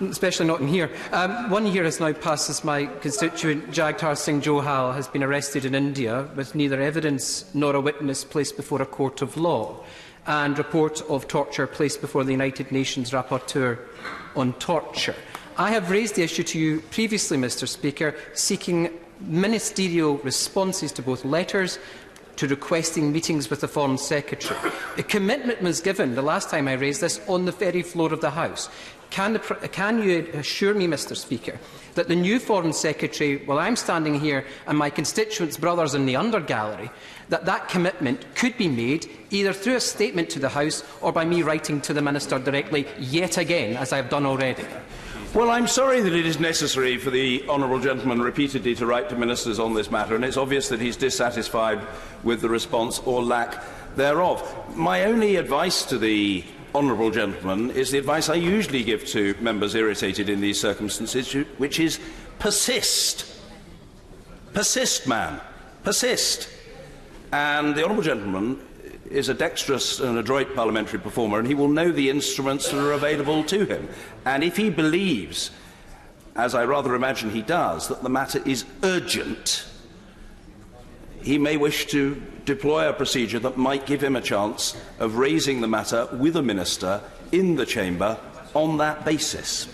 Especially not in here. 1 year has now passed since my constituent Jagtar Singh Johal has been arrested in India with neither evidence nor a witness placed before a court of law, and report of torture placed before the United Nations Rapporteur on Torture. I have raised the issue to you previously, Mr Speaker, seeking ministerial responses to both letters to requesting meetings with the Foreign Secretary. A commitment was given the last time I raised this on the very floor of the House. Can you assure me, Mr Speaker, that the new Foreign Secretary, while I'm standing here and my constituents' brothers in the undergallery, that commitment could be made either through a statement to the House or by me writing to the Minister directly yet again, as I have done already? Well, I'm sorry that it is necessary for the honourable gentleman repeatedly to write to ministers on this matter, and it's obvious that he's dissatisfied with the response or lack thereof. My only advice to the honourable gentleman is the advice I usually give to members irritated in these circumstances, which is persist. Persist, man. Persist. And the honourable gentleman is a dexterous and adroit parliamentary performer, and he will know the instruments that are available to him. And if he believes, as I rather imagine he does, that the matter is urgent, he may wish to deploy a procedure that might give him a chance of raising the matter with a minister in the chamber on that basis.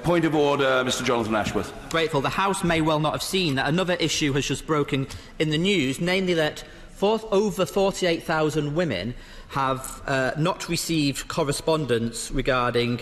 Point of order, Mr Jonathan Ashworth. Grateful. The House may well not have seen that another issue has just broken in the news, namely that over 48,000 women have not received correspondence regarding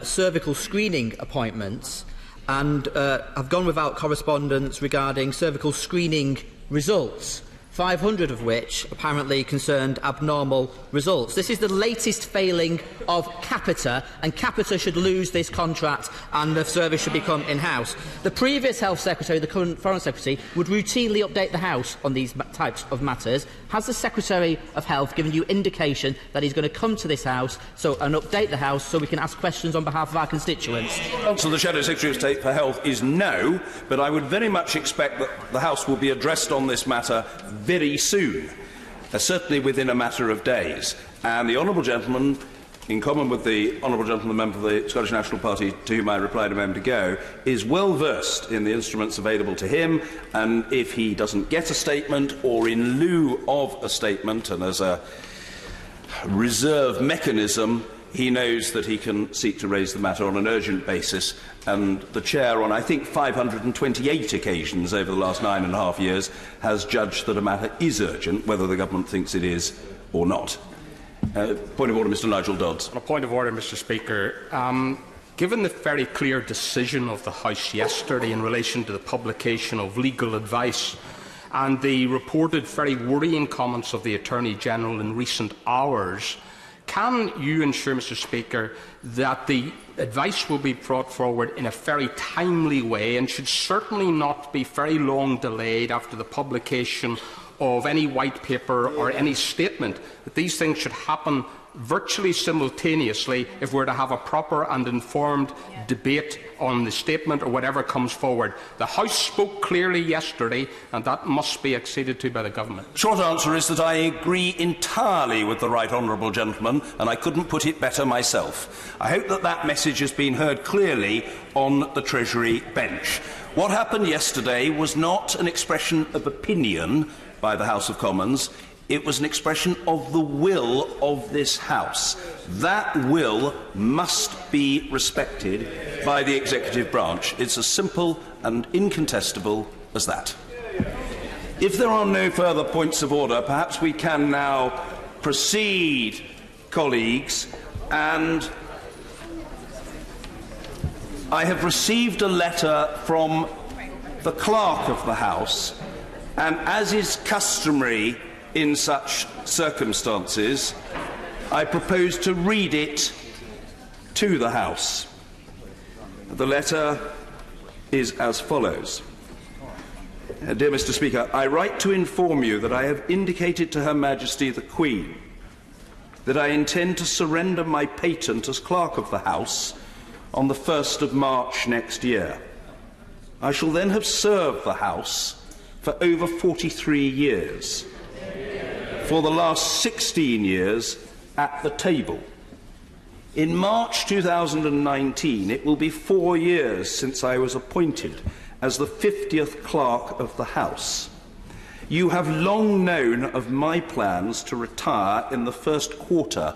cervical screening appointments and have gone without correspondence regarding cervical screening results, 500 of which apparently concerned abnormal results. This is the latest failing of Capita, and Capita should lose this contract and the service should become in-house. The previous Health Secretary, the current Foreign Secretary, would routinely update the House on these types of matters. Has the Secretary of Health given you indication that he's going to come to this House and update the House so we can ask questions on behalf of our constituents? The answer to the Shadow Secretary of State for Health is no, but I would very much expect that the House will be addressed on this matter very soon, certainly within a matter of days. And the honourable gentleman, in common with the honourable gentleman, member for the Scottish National Party, to whom I replied a moment ago, is well versed in the instruments available to him, and if he doesn't get a statement, or in lieu of a statement and as a reserve mechanism, he knows that he can seek to raise the matter on an urgent basis, and the Chair, on I think 528 occasions over the last 9.5 years, has judged that a matter is urgent, whether the Government thinks it is or not. Point of order, Mr Nigel Dodds. On a point of order, Mr Speaker, given the very clear decision of the House yesterday in relation to the publication of legal advice and the reported very worrying comments of the Attorney-General in recent hours, can you ensure, Mr Speaker, that the advice will be brought forward in a very timely way and should certainly not be very long delayed after the publication of any white paper or any statement, that these things should happen virtually simultaneously if we're to have a proper and informed debate on the statement or whatever comes forward? The House spoke clearly yesterday, and that must be acceded to by the Government. Short answer is that I agree entirely with the right honourable gentleman, and I couldn't put it better myself. I hope that that message has been heard clearly on the Treasury bench. What happened yesterday was not an expression of opinion by the House of Commons. It was an expression of the will of this House. That will must be respected by the executive branch. It's as simple and incontestable as that. If there are no further points of order, perhaps we can now proceed, colleagues, and I have received a letter from the Clerk of the House, and as is customary in such circumstances, I propose to read it to the House. The letter is as follows. Dear Mr. Speaker, I write to inform you that I have indicated to Her Majesty the Queen that I intend to surrender my patent as Clerk of the House on the 1st of March next year. I shall then have served the House for over 43 years, for the last 16 years at the table. In March 2019, it will be 4 years since I was appointed as the 50th Clerk of the House. You have long known of my plans to retire in the first quarter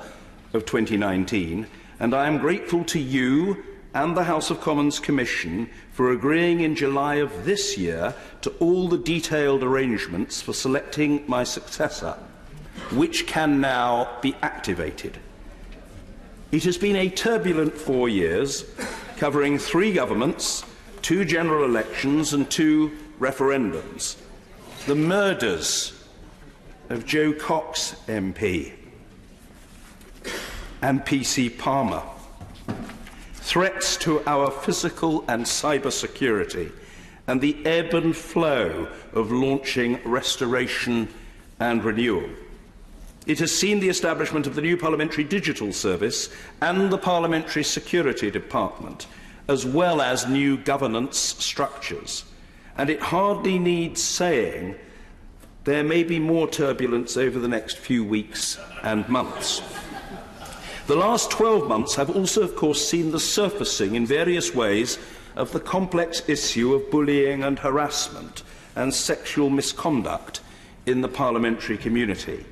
of 2019, and I am grateful to you and the House of Commons Commission for agreeing in July of this year to all the detailed arrangements for selecting my successor, which can now be activated. It has been a turbulent 4 years, covering 3 governments, 2 general elections and 2 referendums. The murders of Joe Cox MP and PC Palmer, threats to our physical and cyber security, and the ebb and flow of launching restoration and renewal. It has seen the establishment of the new Parliamentary Digital Service and the Parliamentary Security Department, as well as new governance structures. And it hardly needs saying there may be more turbulence over the next few weeks and months. The last 12 months have also, of course, seen the surfacing in various ways of the complex issue of bullying and harassment and sexual misconduct in the parliamentary community.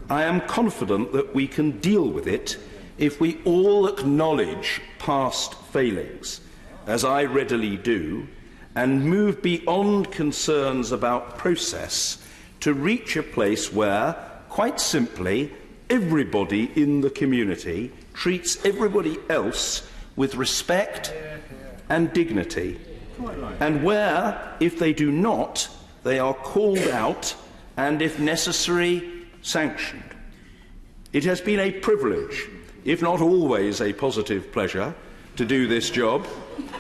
I am confident that we can deal with it if we all acknowledge past failings, as I readily do, and move beyond concerns about process to reach a place where, quite simply, everybody in the community treats everybody else with respect and dignity, and where, if they do not, they are called out and, if necessary, sanctioned. It has been a privilege, if not always a positive pleasure, to do this job,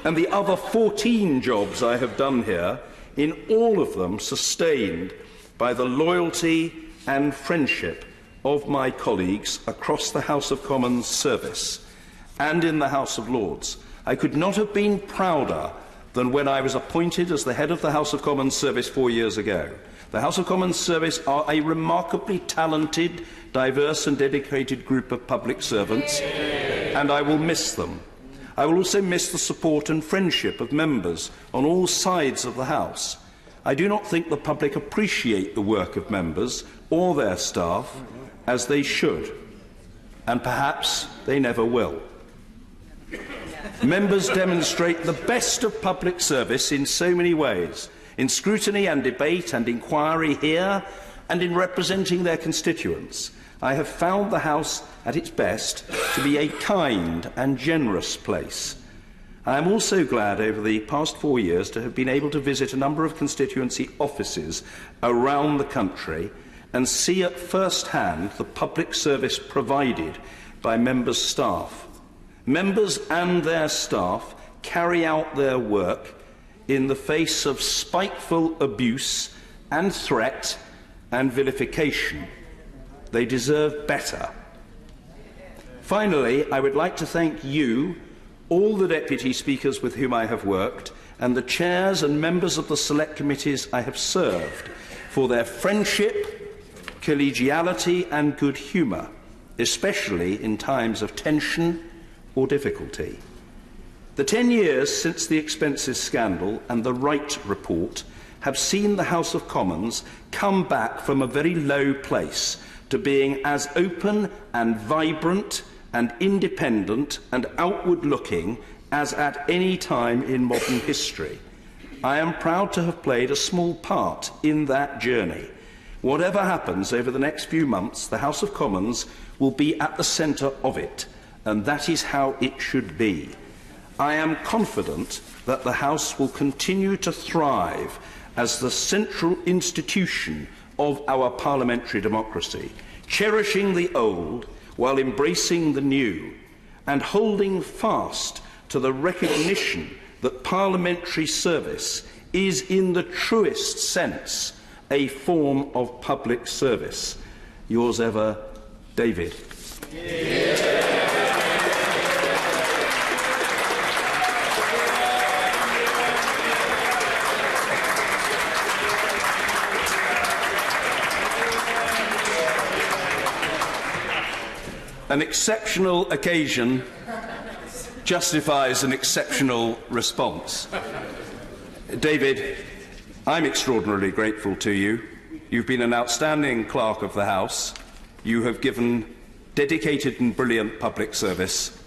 and the other 14 jobs I have done here, in all of them sustained by the loyalty and friendship of my colleagues across the House of Commons service and in the House of Lords. I could not have been prouder than when I was appointed as the head of the House of Commons service 4 years ago. The House of Commons service are a remarkably talented, diverse and dedicated group of public servants, and I will miss them. I will also miss the support and friendship of members on all sides of the House. I do not think the public appreciate the work of members or their staff as they should, and perhaps they never will. Members demonstrate the best of public service in so many ways, in scrutiny and debate and inquiry here, and in representing their constituents. I have found the House at its best to be a kind and generous place. I am also glad over the past 4 years to have been able to visit a number of constituency offices around the country and see at first hand the public service provided by members' staff. Members and their staff carry out their work in the face of spiteful abuse and threat and vilification. They deserve better. Finally, I would like to thank you, all the deputy speakers with whom I have worked, and the chairs and members of the select committees I have served for their friendship, collegiality and good humour, especially in times of tension or difficulty. The 10 years since the expenses scandal and the Wright report have seen the House of Commons come back from a very low place to being as open and vibrant and independent and outward-looking as at any time in modern history. I am proud to have played a small part in that journey. Whatever happens over the next few months, the House of Commons will be at the centre of it, and that is how it should be. I am confident that the House will continue to thrive as the central institution of our parliamentary democracy, cherishing the old while embracing the new, and holding fast to the recognition that parliamentary service is, in the truest sense, a form of public service. Yours ever, David. An exceptional occasion justifies an exceptional response. David, I'm extraordinarily grateful to you. You've been an outstanding clerk of the House. You have given dedicated and brilliant public service.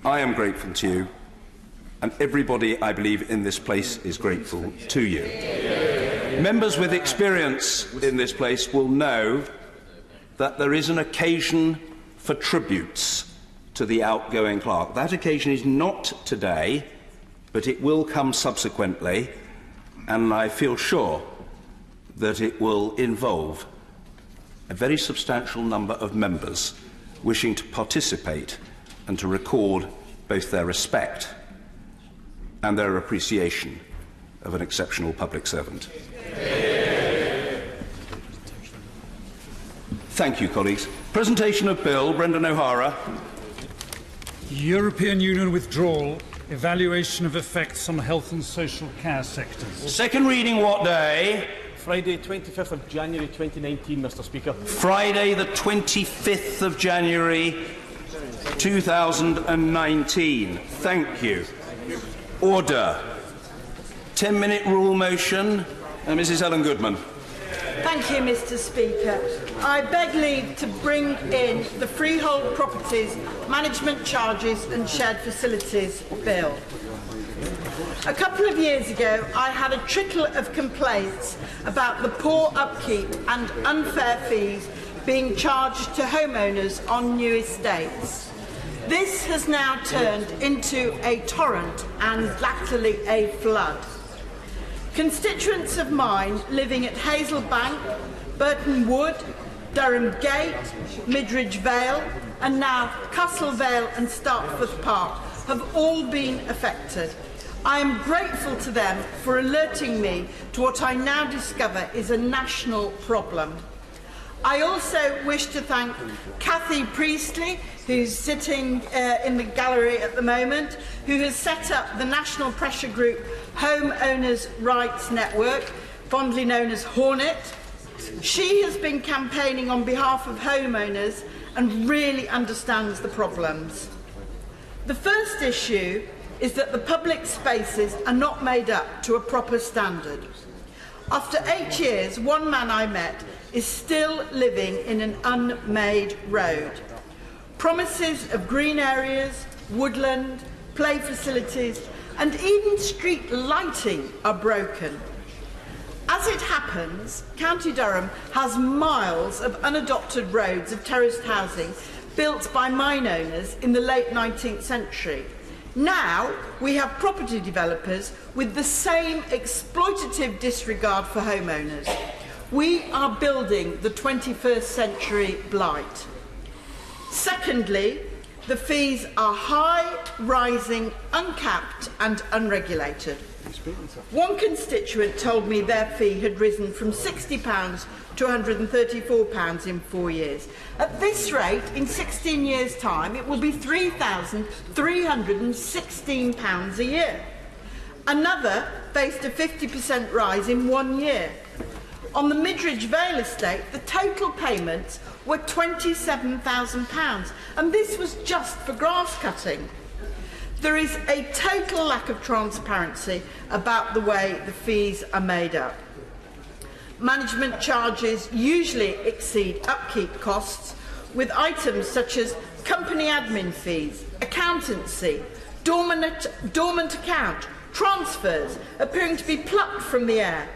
I am grateful to you, and everybody, I believe, in this place is grateful to you. Members with experience in this place will know that there is an occasion for tributes to the outgoing clerk. That occasion is not today, but it will come subsequently, and I feel sure that it will involve a very substantial number of members wishing to participate and to record both their respect and their appreciation of an exceptional public servant. Thank you, colleagues. Presentation of Bill. Brendan O'Hara. European Union withdrawal, evaluation of effects on health and social care sectors. Second reading what day? Friday, 25th of January 2019, Mr Speaker. Friday the 25th of January 2019. Thank you. Order. 10-minute rule motion. Mrs Helen Goodman. Thank you, Mr Speaker. I beg leave to bring in the Freehold Properties Management Charges and Shared Facilities Bill. A couple of years ago, I had a trickle of complaints about the poor upkeep and unfair fees being charged to homeowners on new estates. This has now turned into a torrent and latterly a flood. Constituents of mine living at Hazelbank, Burton Wood, Durham Gate, Midridge Vale, and now Castle Vale and Startforth Park have all been affected. I am grateful to them for alerting me to what I now discover is a national problem. I also wish to thank Cathy Priestley, who's sitting in the gallery at the moment, who has set up the national pressure group Homeowners' Rights Network, fondly known as Hornet. She has been campaigning on behalf of homeowners and really understands the problems. The first issue is that the public spaces are not made up to a proper standard. After 8 years, one man I met is still living in an unmade road. Promises of green areas, woodland, play facilities, and even street lighting are broken. As it happens, County Durham has miles of unadopted roads of terraced housing built by mine owners in the late 19th century. Now we have property developers with the same exploitative disregard for homeowners. We are building the 21st century blight. Secondly, the fees are high, rising, uncapped and unregulated. One constituent told me their fee had risen from £60 to £134 in 4 years. At this rate, in 16 years' time, it will be £3,316 a year. Another faced a 50% rise in 1 year. On the Midridge Vale estate, the total payments were £27,000, and this was just for grass cutting. There is a total lack of transparency about the way the fees are made up. Management charges usually exceed upkeep costs, with items such as company admin fees, accountancy, dormant account, transfers appearing to be plucked from the air.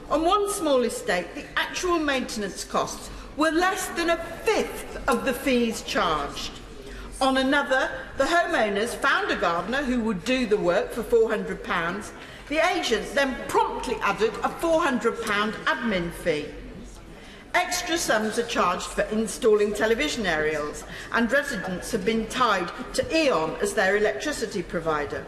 On one small estate, the actual maintenance costs were less than a fifth of the fees charged. On another, the homeowners found a gardener who would do the work for £400. The agent then promptly added a £400 admin fee. Extra sums are charged for installing television aerials, and residents have been tied to E.ON as their electricity provider.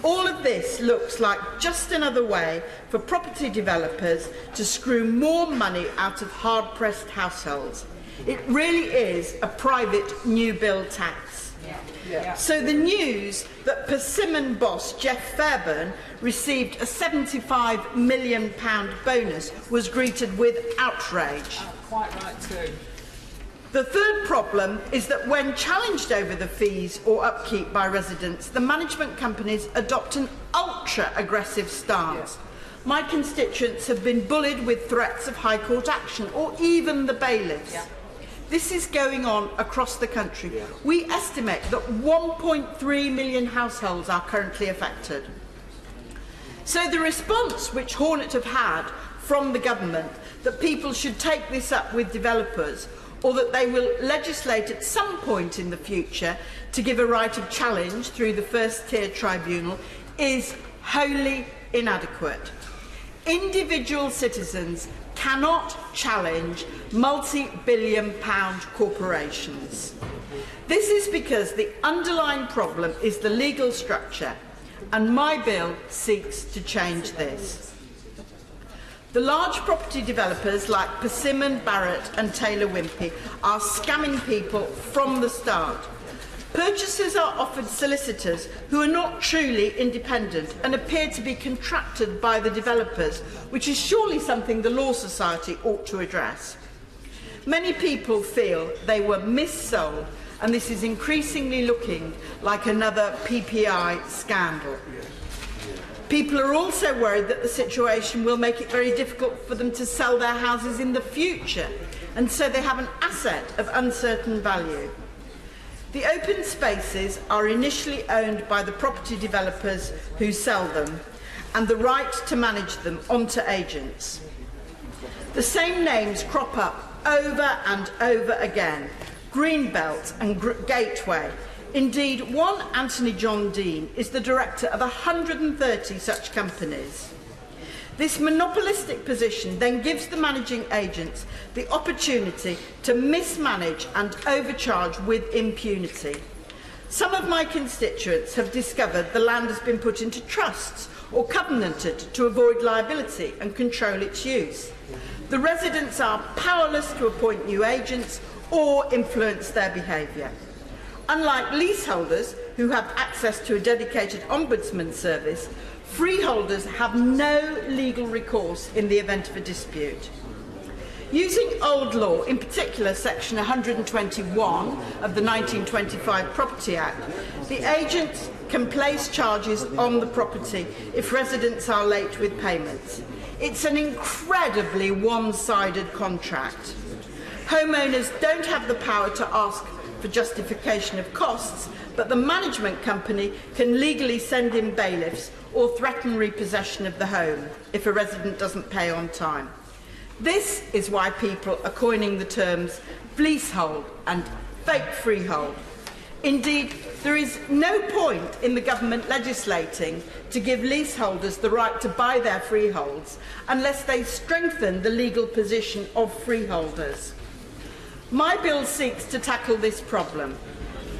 All of this looks like just another way for property developers to screw more money out of hard-pressed households. It really is a private new build tax. So the news that Persimmon boss Jeff Fairburn received a £75 million bonus was greeted with outrage. Quite right too. The third problem is that when challenged over the fees or upkeep by residents, the management companies adopt an ultra-aggressive stance. My constituents have been bullied with threats of High Court action or even the bailiffs. This is going on across the country. We estimate that 1.3 million households are currently affected. So the response which Hornet have had from the government that people should take this up with developers, or that they will legislate at some point in the future to give a right of challenge through the first-tier tribunal, is wholly inadequate. Individual citizens cannot challenge multi-billion-pound corporations. This is because the underlying problem is the legal structure, and my bill seeks to change this. The large property developers like Persimmon, Barrett and Taylor Wimpey are scamming people from the start. Purchasers are offered solicitors who are not truly independent and appear to be contracted by the developers, which is surely something the Law Society ought to address. Many people feel they were missold, and this is increasingly looking like another PPI scandal. People are also worried that the situation will make it very difficult for them to sell their houses in the future, and so they have an asset of uncertain value. The open spaces are initially owned by the property developers who sell them, and the right to manage them onto agents. The same names crop up over and over again: Greenbelt and Gateway. Indeed, one Anthony John Dean is the director of 130 such companies. This monopolistic position then gives the managing agents the opportunity to mismanage and overcharge with impunity. Some of my constituents have discovered the land has been put into trusts or covenanted to avoid liability and control its use. The residents are powerless to appoint new agents or influence their behaviour. Unlike leaseholders, who have access to a dedicated ombudsman service, freeholders have no legal recourse in the event of a dispute. Using old law, in particular section 121 of the 1925 Property Act, the agent can place charges on the property if residents are late with payments. It's an incredibly one-sided contract. Homeowners don't have the power to ask for justification of costs, but the management company can legally send in bailiffs or threaten repossession of the home if a resident doesn't pay on time. This is why people are coining the terms leasehold and fake freehold. Indeed, there is no point in the government legislating to give leaseholders the right to buy their freeholds unless they strengthen the legal position of freeholders. My bill seeks to tackle this problem.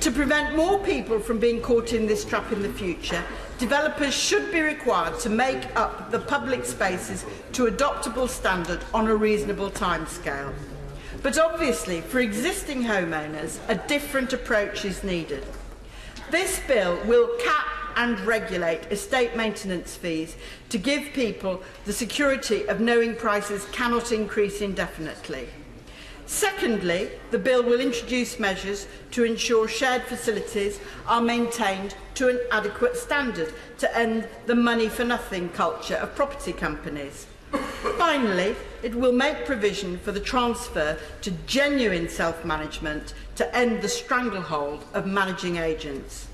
To prevent more people from being caught in this trap in the future, developers should be required to make up the public spaces to adoptable standard on a reasonable timescale. But obviously, for existing homeowners, a different approach is needed. This bill will cap and regulate estate maintenance fees to give people the security of knowing prices cannot increase indefinitely. Secondly, the bill will introduce measures to ensure shared facilities are maintained to an adequate standard to end the money-for-nothing culture of property companies. Finally, it will make provision for the transfer to genuine self-management to end the stranglehold of managing agents.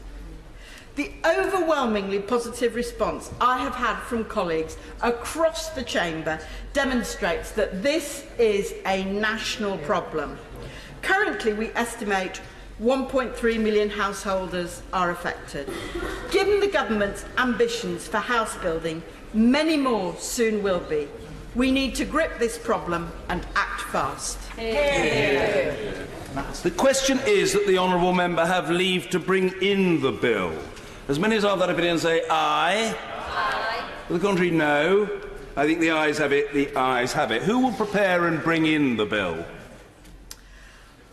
The overwhelmingly positive response I have had from colleagues across the chamber demonstrates that this is a national problem. Currently, we estimate 1.3 million householders are affected. Given the government's ambitions for house building, many more soon will be. We need to grip this problem and act fast. The question is that the honourable member have leave to bring in the bill. As many as are of that opinion say aye. Aye. To the contrary, no. I think the ayes have it. The ayes have it. Who will prepare and bring in the bill?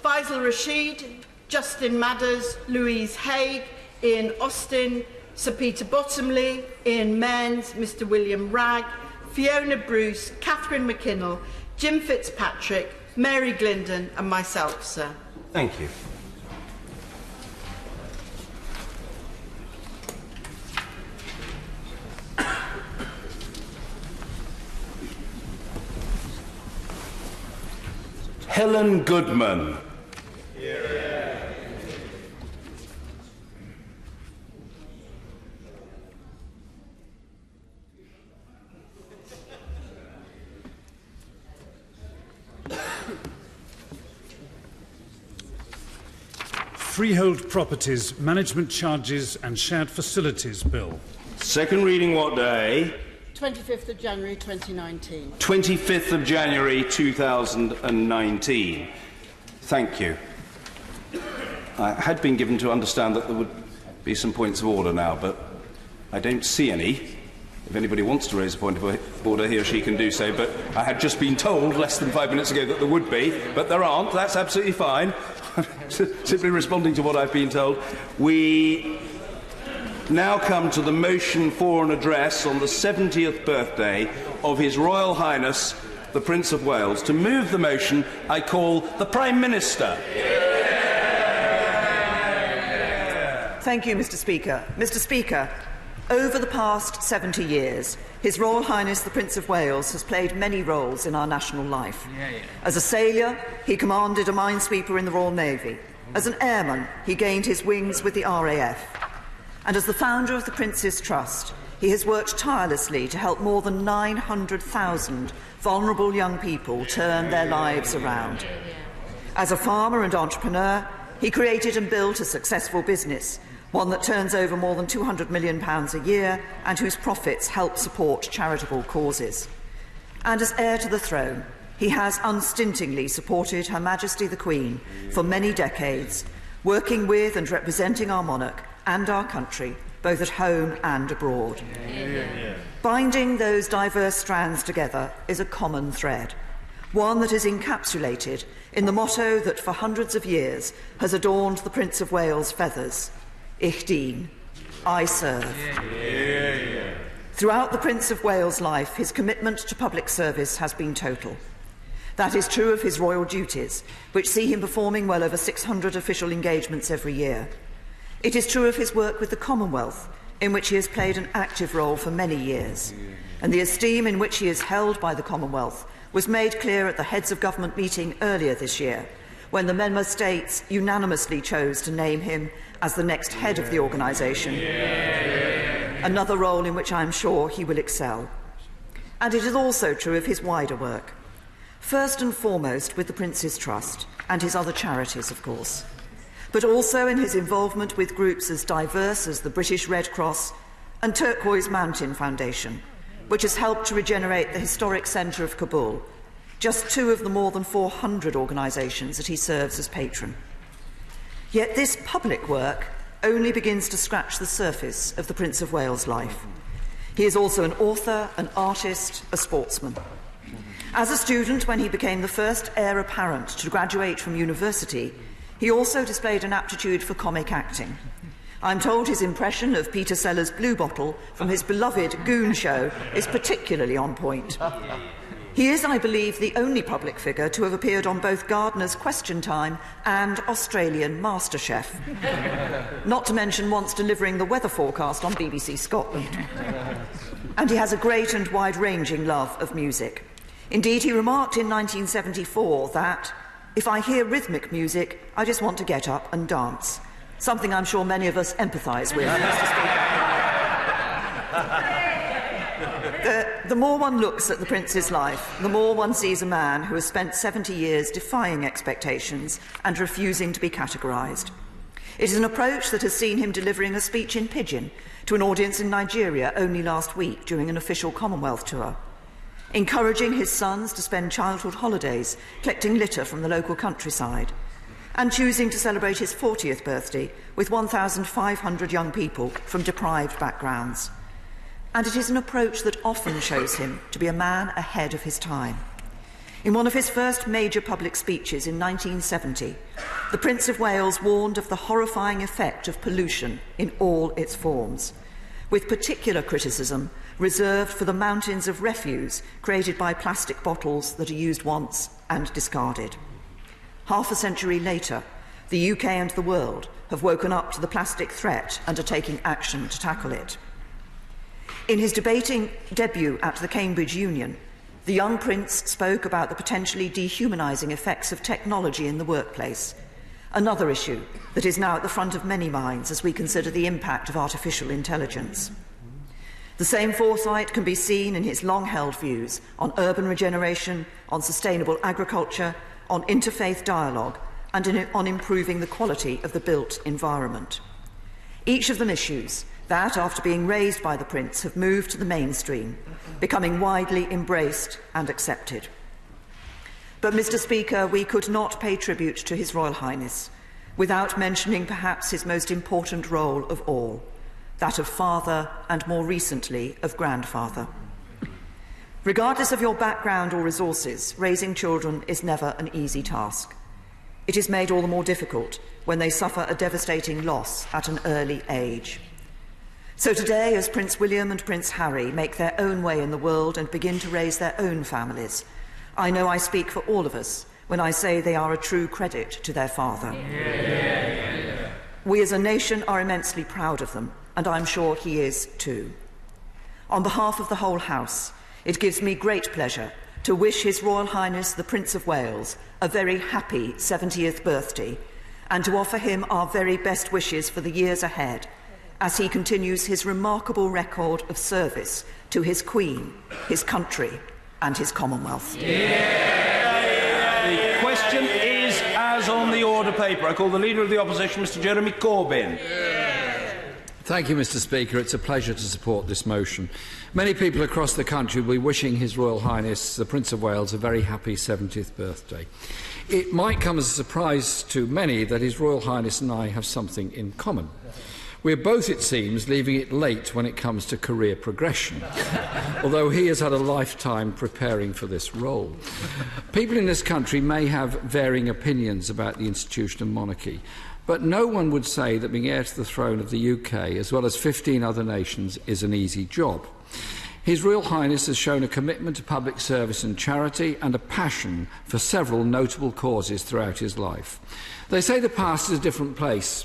Faisal Rashid, Justin Madders, Louise Haigh, Ian Austin, Sir Peter Bottomley, Ian Mearns, Mr William Ragg, Fiona Bruce, Catherine McKinnell, Jim Fitzpatrick, Mary Glindon and myself, sir. Thank you. Helen Goodman. Freehold Properties, Management Charges and Shared Facilities Bill. Second reading what day? 25th of January 2019. 25th of January 2019. Thank you. I had been given to understand that there would be some points of order now, but I don't see any. If anybody wants to raise a point of order, he or she can do so, but I had just been told less than 5 minutes ago that there would be, but there aren't. That's absolutely fine. Simply responding to what I've been told. We now come to the motion for an address on the 70th birthday of His Royal Highness the Prince of Wales. To move the motion, I call the Prime Minister. Thank you, Mr. Speaker. Mr. Speaker, over the past 70 years, His Royal Highness the Prince of Wales has played many roles in our national life. As a sailor, he commanded a minesweeper in the Royal Navy. As an airman, he gained his wings with the RAF. And as the founder of the Prince's Trust, he has worked tirelessly to help more than 900,000 vulnerable young people turn their lives around. As a farmer and entrepreneur, he created and built a successful business, one that turns over more than £200 million a year and whose profits help support charitable causes. And as heir to the throne, he has unstintingly supported Her Majesty the Queen for many decades, working with and representing our monarch and our country, both at home and abroad. Binding those diverse strands together is a common thread, one that is encapsulated in the motto that for hundreds of years has adorned the Prince of Wales' feathers: Ich dien, I serve. Throughout the Prince of Wales' life, his commitment to public service has been total. That is true of his royal duties, which see him performing well over 600 official engagements every year. It is true of his work with the Commonwealth, in which he has played an active role for many years. And the esteem in which he is held by the Commonwealth was made clear at the Heads of Government meeting earlier this year, when the member states unanimously chose to name him as the next head of the organisation. Another role in which I am sure he will excel. And it is also true of his wider work. First and foremost with the Prince's Trust and his other charities, of course, but also in his involvement with groups as diverse as the British Red Cross and Turquoise Mountain Foundation, which has helped to regenerate the historic centre of Kabul, just two of the more than 400 organisations that he serves as patron. Yet this public work only begins to scratch the surface of the Prince of Wales' life. He is also an author, an artist, a sportsman. As a student, when he became the first heir apparent to graduate from university, he also displayed an aptitude for comic acting. I'm told his impression of Peter Sellers' Blue Bottle from his beloved Goon Show is particularly on point. He is, I believe, the only public figure to have appeared on both Gardener's Question Time and Australian MasterChef. Not to mention once delivering the weather forecast on BBC Scotland. And he has a great and wide-ranging love of music. Indeed, he remarked in 1974 that, "If I hear rhythmic music, I just want to get up and dance." something I'm sure many of us empathise with, Mr. Speaker. The more one looks at the Prince's life, the more one sees a man who has spent 70 years defying expectations and refusing to be categorised. It is an approach that has seen him delivering a speech in pidgin to an audience in Nigeria only last week during an official Commonwealth tour, encouraging his sons to spend childhood holidays collecting litter from the local countryside, and choosing to celebrate his 40th birthday with 1,500 young people from deprived backgrounds. And it is an approach that often shows him to be a man ahead of his time. In one of his first major public speeches in 1970, the Prince of Wales warned of the horrifying effect of pollution in all its forms, with particular criticism reserved for the mountains of refuse created by plastic bottles that are used once and discarded. Half a century later, the UK and the world have woken up to the plastic threat and are taking action to tackle it. In his debating debut at the Cambridge Union, the young Prince spoke about the potentially dehumanising effects of technology in the workplace, another issue that is now at the front of many minds as we consider the impact of artificial intelligence. The same foresight can be seen in his long-held views on urban regeneration, on sustainable agriculture, on interfaith dialogue, and on improving the quality of the built environment. Each of them issues that, after being raised by the Prince, have moved to the mainstream, becoming widely embraced and accepted. But, Mr. Speaker, we could not pay tribute to His Royal Highness without mentioning perhaps his most important role of all, that of father and, more recently, of grandfather. Regardless of your background or resources, raising children is never an easy task. It is made all the more difficult when they suffer a devastating loss at an early age. So today, as Prince William and Prince Harry make their own way in the world and begin to raise their own families, I know I speak for all of us when I say they are a true credit to their father. We as a nation are immensely proud of them, and I'm sure he is too. On behalf of the whole House, it gives me great pleasure to wish His Royal Highness the Prince of Wales a very happy 70th birthday, and to offer him our very best wishes for the years ahead, as he continues his remarkable record of service to his Queen, his country and his Commonwealth. The question is as on the order paper. I call the Leader of the Opposition, Mr Jeremy Corbyn. Thank you, Mr Speaker. It's a pleasure to support this motion. Many people across the country will be wishing His Royal Highness, the Prince of Wales, a very happy 70th birthday. It might come as a surprise to many that His Royal Highness and I have something in common. We're both, it seems, leaving it late when it comes to career progression, although he has had a lifetime preparing for this role. People in this country may have varying opinions about the institution of monarchy, but no one would say that being heir to the throne of the UK, as well as 15 other nations, is an easy job. His Royal Highness has shown a commitment to public service and charity and a passion for several notable causes throughout his life. They say the past is a different place.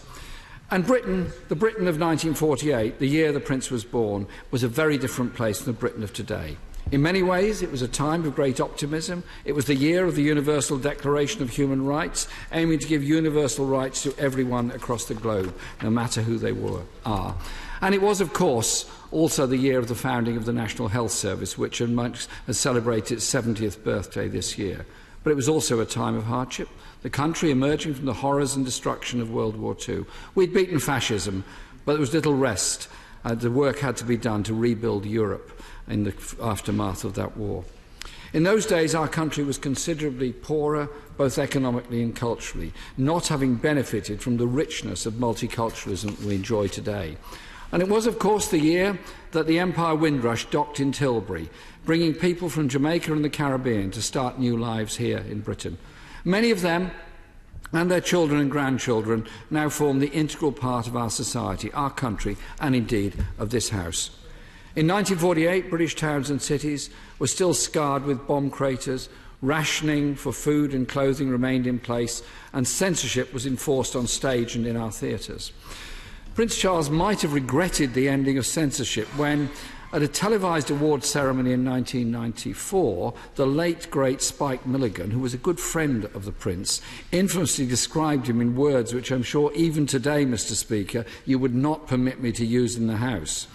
And Britain, the Britain of 1948, the year the Prince was born, was a very different place from the Britain of today. In many ways, it was a time of great optimism. It was the year of the Universal Declaration of Human Rights, aiming to give universal rights to everyone across the globe, no matter who they are. And it was, of course, also the year of the founding of the National Health Service, which has celebrated its 70th birthday this year. But it was also a time of hardship. The country emerging from the horrors and destruction of World War II. We'd beaten fascism, but there was little rest. The work had to be done to rebuild Europe in the aftermath of that war. In those days, our country was considerably poorer, both economically and culturally, not having benefited from the richness of multiculturalism we enjoy today. And it was, of course, the year that the Empire Windrush docked in Tilbury, bringing people from Jamaica and the Caribbean to start new lives here in Britain. Many of them and their children and grandchildren now form the integral part of our society, our country, and indeed of this House. In 1948, British towns and cities were still scarred with bomb craters, rationing for food and clothing remained in place, and censorship was enforced on stage and in our theatres. Prince Charles might have regretted the ending of censorship when, At a televised awards ceremony in 1994, the late, great Spike Milligan, who was a good friend of the Prince, infamously described him in words which I'm sure even today, Mr. Speaker, you would not permit me to use in the House.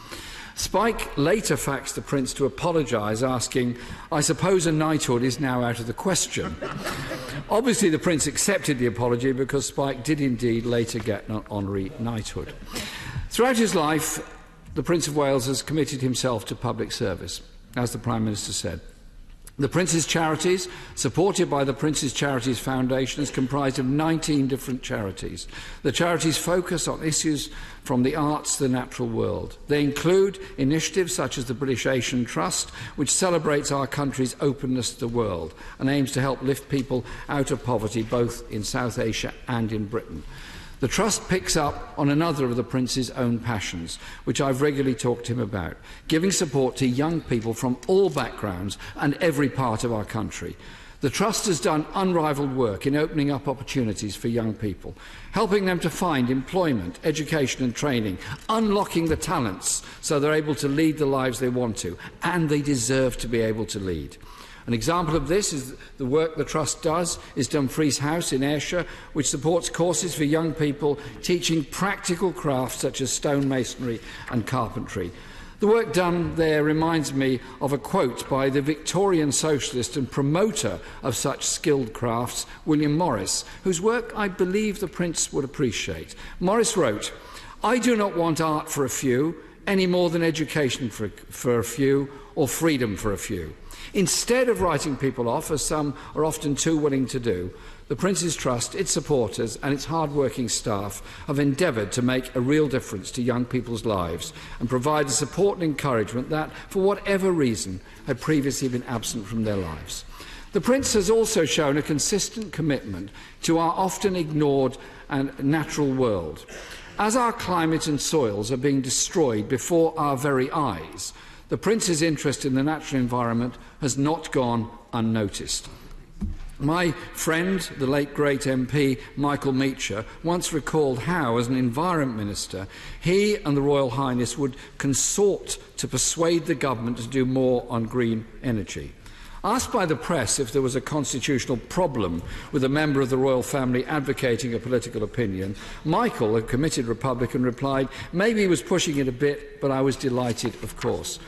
Spike later faxed the Prince to apologise, asking, "I suppose a knighthood is now out of the question." Obviously, the Prince accepted the apology because Spike did indeed later get an honorary knighthood. Throughout his life, the Prince of Wales has committed himself to public service, as the Prime Minister said. The Prince's Charities, supported by the Prince's Charities Foundation, is comprised of 19 different charities. The charities focus on issues from the arts to the natural world. They include initiatives such as the British Asian Trust, which celebrates our country's openness to the world and aims to help lift people out of poverty both in South Asia and in Britain. The Trust picks up on another of the Prince's own passions, which I've regularly talked to him about, giving support to young people from all backgrounds and every part of our country. The Trust has done unrivalled work in opening up opportunities for young people, helping them to find employment, education and training, unlocking the talents so they're able to lead the lives they want to, and they deserve to be able to lead. An example of this is the work the Trust does is Dumfries House in Ayrshire, which supports courses for young people teaching practical crafts such as stonemasonry and carpentry. The work done there reminds me of a quote by the Victorian socialist and promoter of such skilled crafts, William Morris, whose work I believe the Prince would appreciate. Morris wrote, "I do not want art for a few, any more than education for a few, or freedom for a few. Instead of writing people off, as some are often too willing to do, the Prince's Trust, its supporters and its hard-working staff have endeavoured to make a real difference to young people's lives and provide the support and encouragement that, for whatever reason, had previously been absent from their lives. The Prince has also shown a consistent commitment to our often ignored and natural world. As our climate and soils are being destroyed before our very eyes, the Prince's interest in the natural environment has not gone unnoticed. My friend, the late great MP Michael Meacher, once recalled how, as an Environment Minister, he and the Royal Highness would consort to persuade the government to do more on green energy. Asked by the press if there was a constitutional problem with a member of the royal family advocating a political opinion, Michael, a committed Republican, replied, "Maybe he was pushing it a bit, but I was delighted, of course."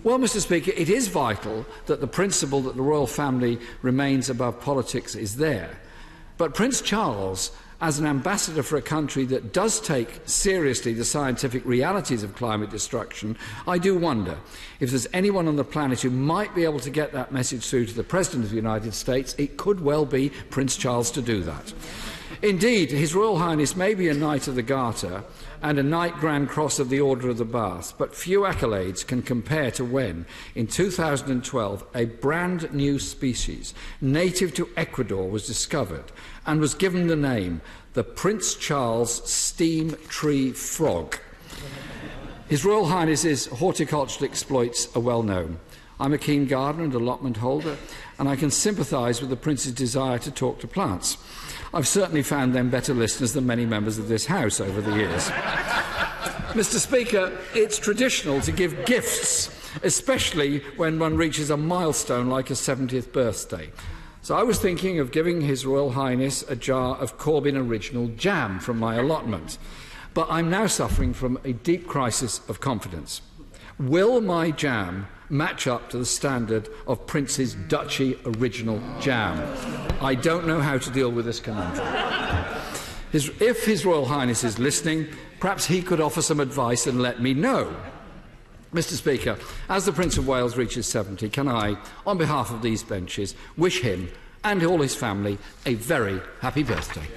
Well, Mr. Speaker, it is vital that the principle that the royal family remains above politics is there. But Prince Charles, as an ambassador for a country that does take seriously the scientific realities of climate destruction, I do wonder if there's anyone on the planet who might be able to get that message through to the President of the United States. It could well be Prince Charles to do that. Indeed, His Royal Highness may be a Knight of the Garter and a Knight Grand Cross of the Order of the Bath, but few accolades can compare to when, in 2012, a brand new species, native to Ecuador, was discovered and was given the name the Prince Charles Steam Tree Frog. His Royal Highness's horticultural exploits are well known. I'm a keen gardener and allotment holder, and I can sympathise with the Prince's desire to talk to plants. I've certainly found them better listeners than many members of this House over the years. Mr. Speaker, it's traditional to give gifts, especially when one reaches a milestone like a 70th birthday. So I was thinking of giving His Royal Highness a jar of Corbyn Original jam from my allotment. But I'm now suffering from a deep crisis of confidence. Will my jam match up to the standard of Prince's Duchy Original jam? I don't know how to deal with this conundrum. If His Royal Highness is listening, perhaps he could offer some advice and let me know. Mr. Speaker, as the Prince of Wales reaches 70, can I, on behalf of these benches, wish him and all his family a very happy birthday.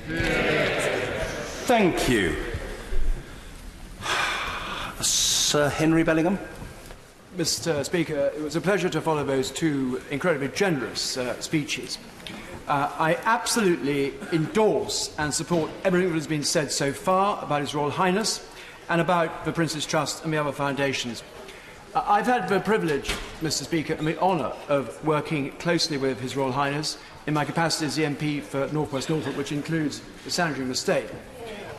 Thank you. Sir Henry Bellingham. Mr. Speaker, it was a pleasure to follow those two incredibly generous speeches. I absolutely endorse and support everything that has been said so far about His Royal Highness and about the Prince's Trust and the other foundations. I've had the privilege, Mr. Speaker, and the honour of working closely with His Royal Highness in my capacity as the MP for North West Norfolk, which includes the Sandringham Estate.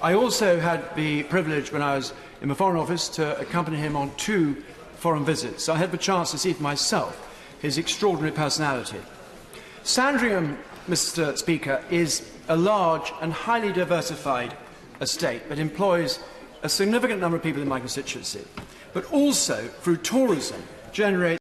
I also had the privilege, when I was in the Foreign Office, to accompany him on two foreign visits, so I had the chance to see for myself his extraordinary personality. Sandringham, Mr. Speaker, is a large and highly diversified estate that employs a significant number of people in my constituency, but also, through tourism, generates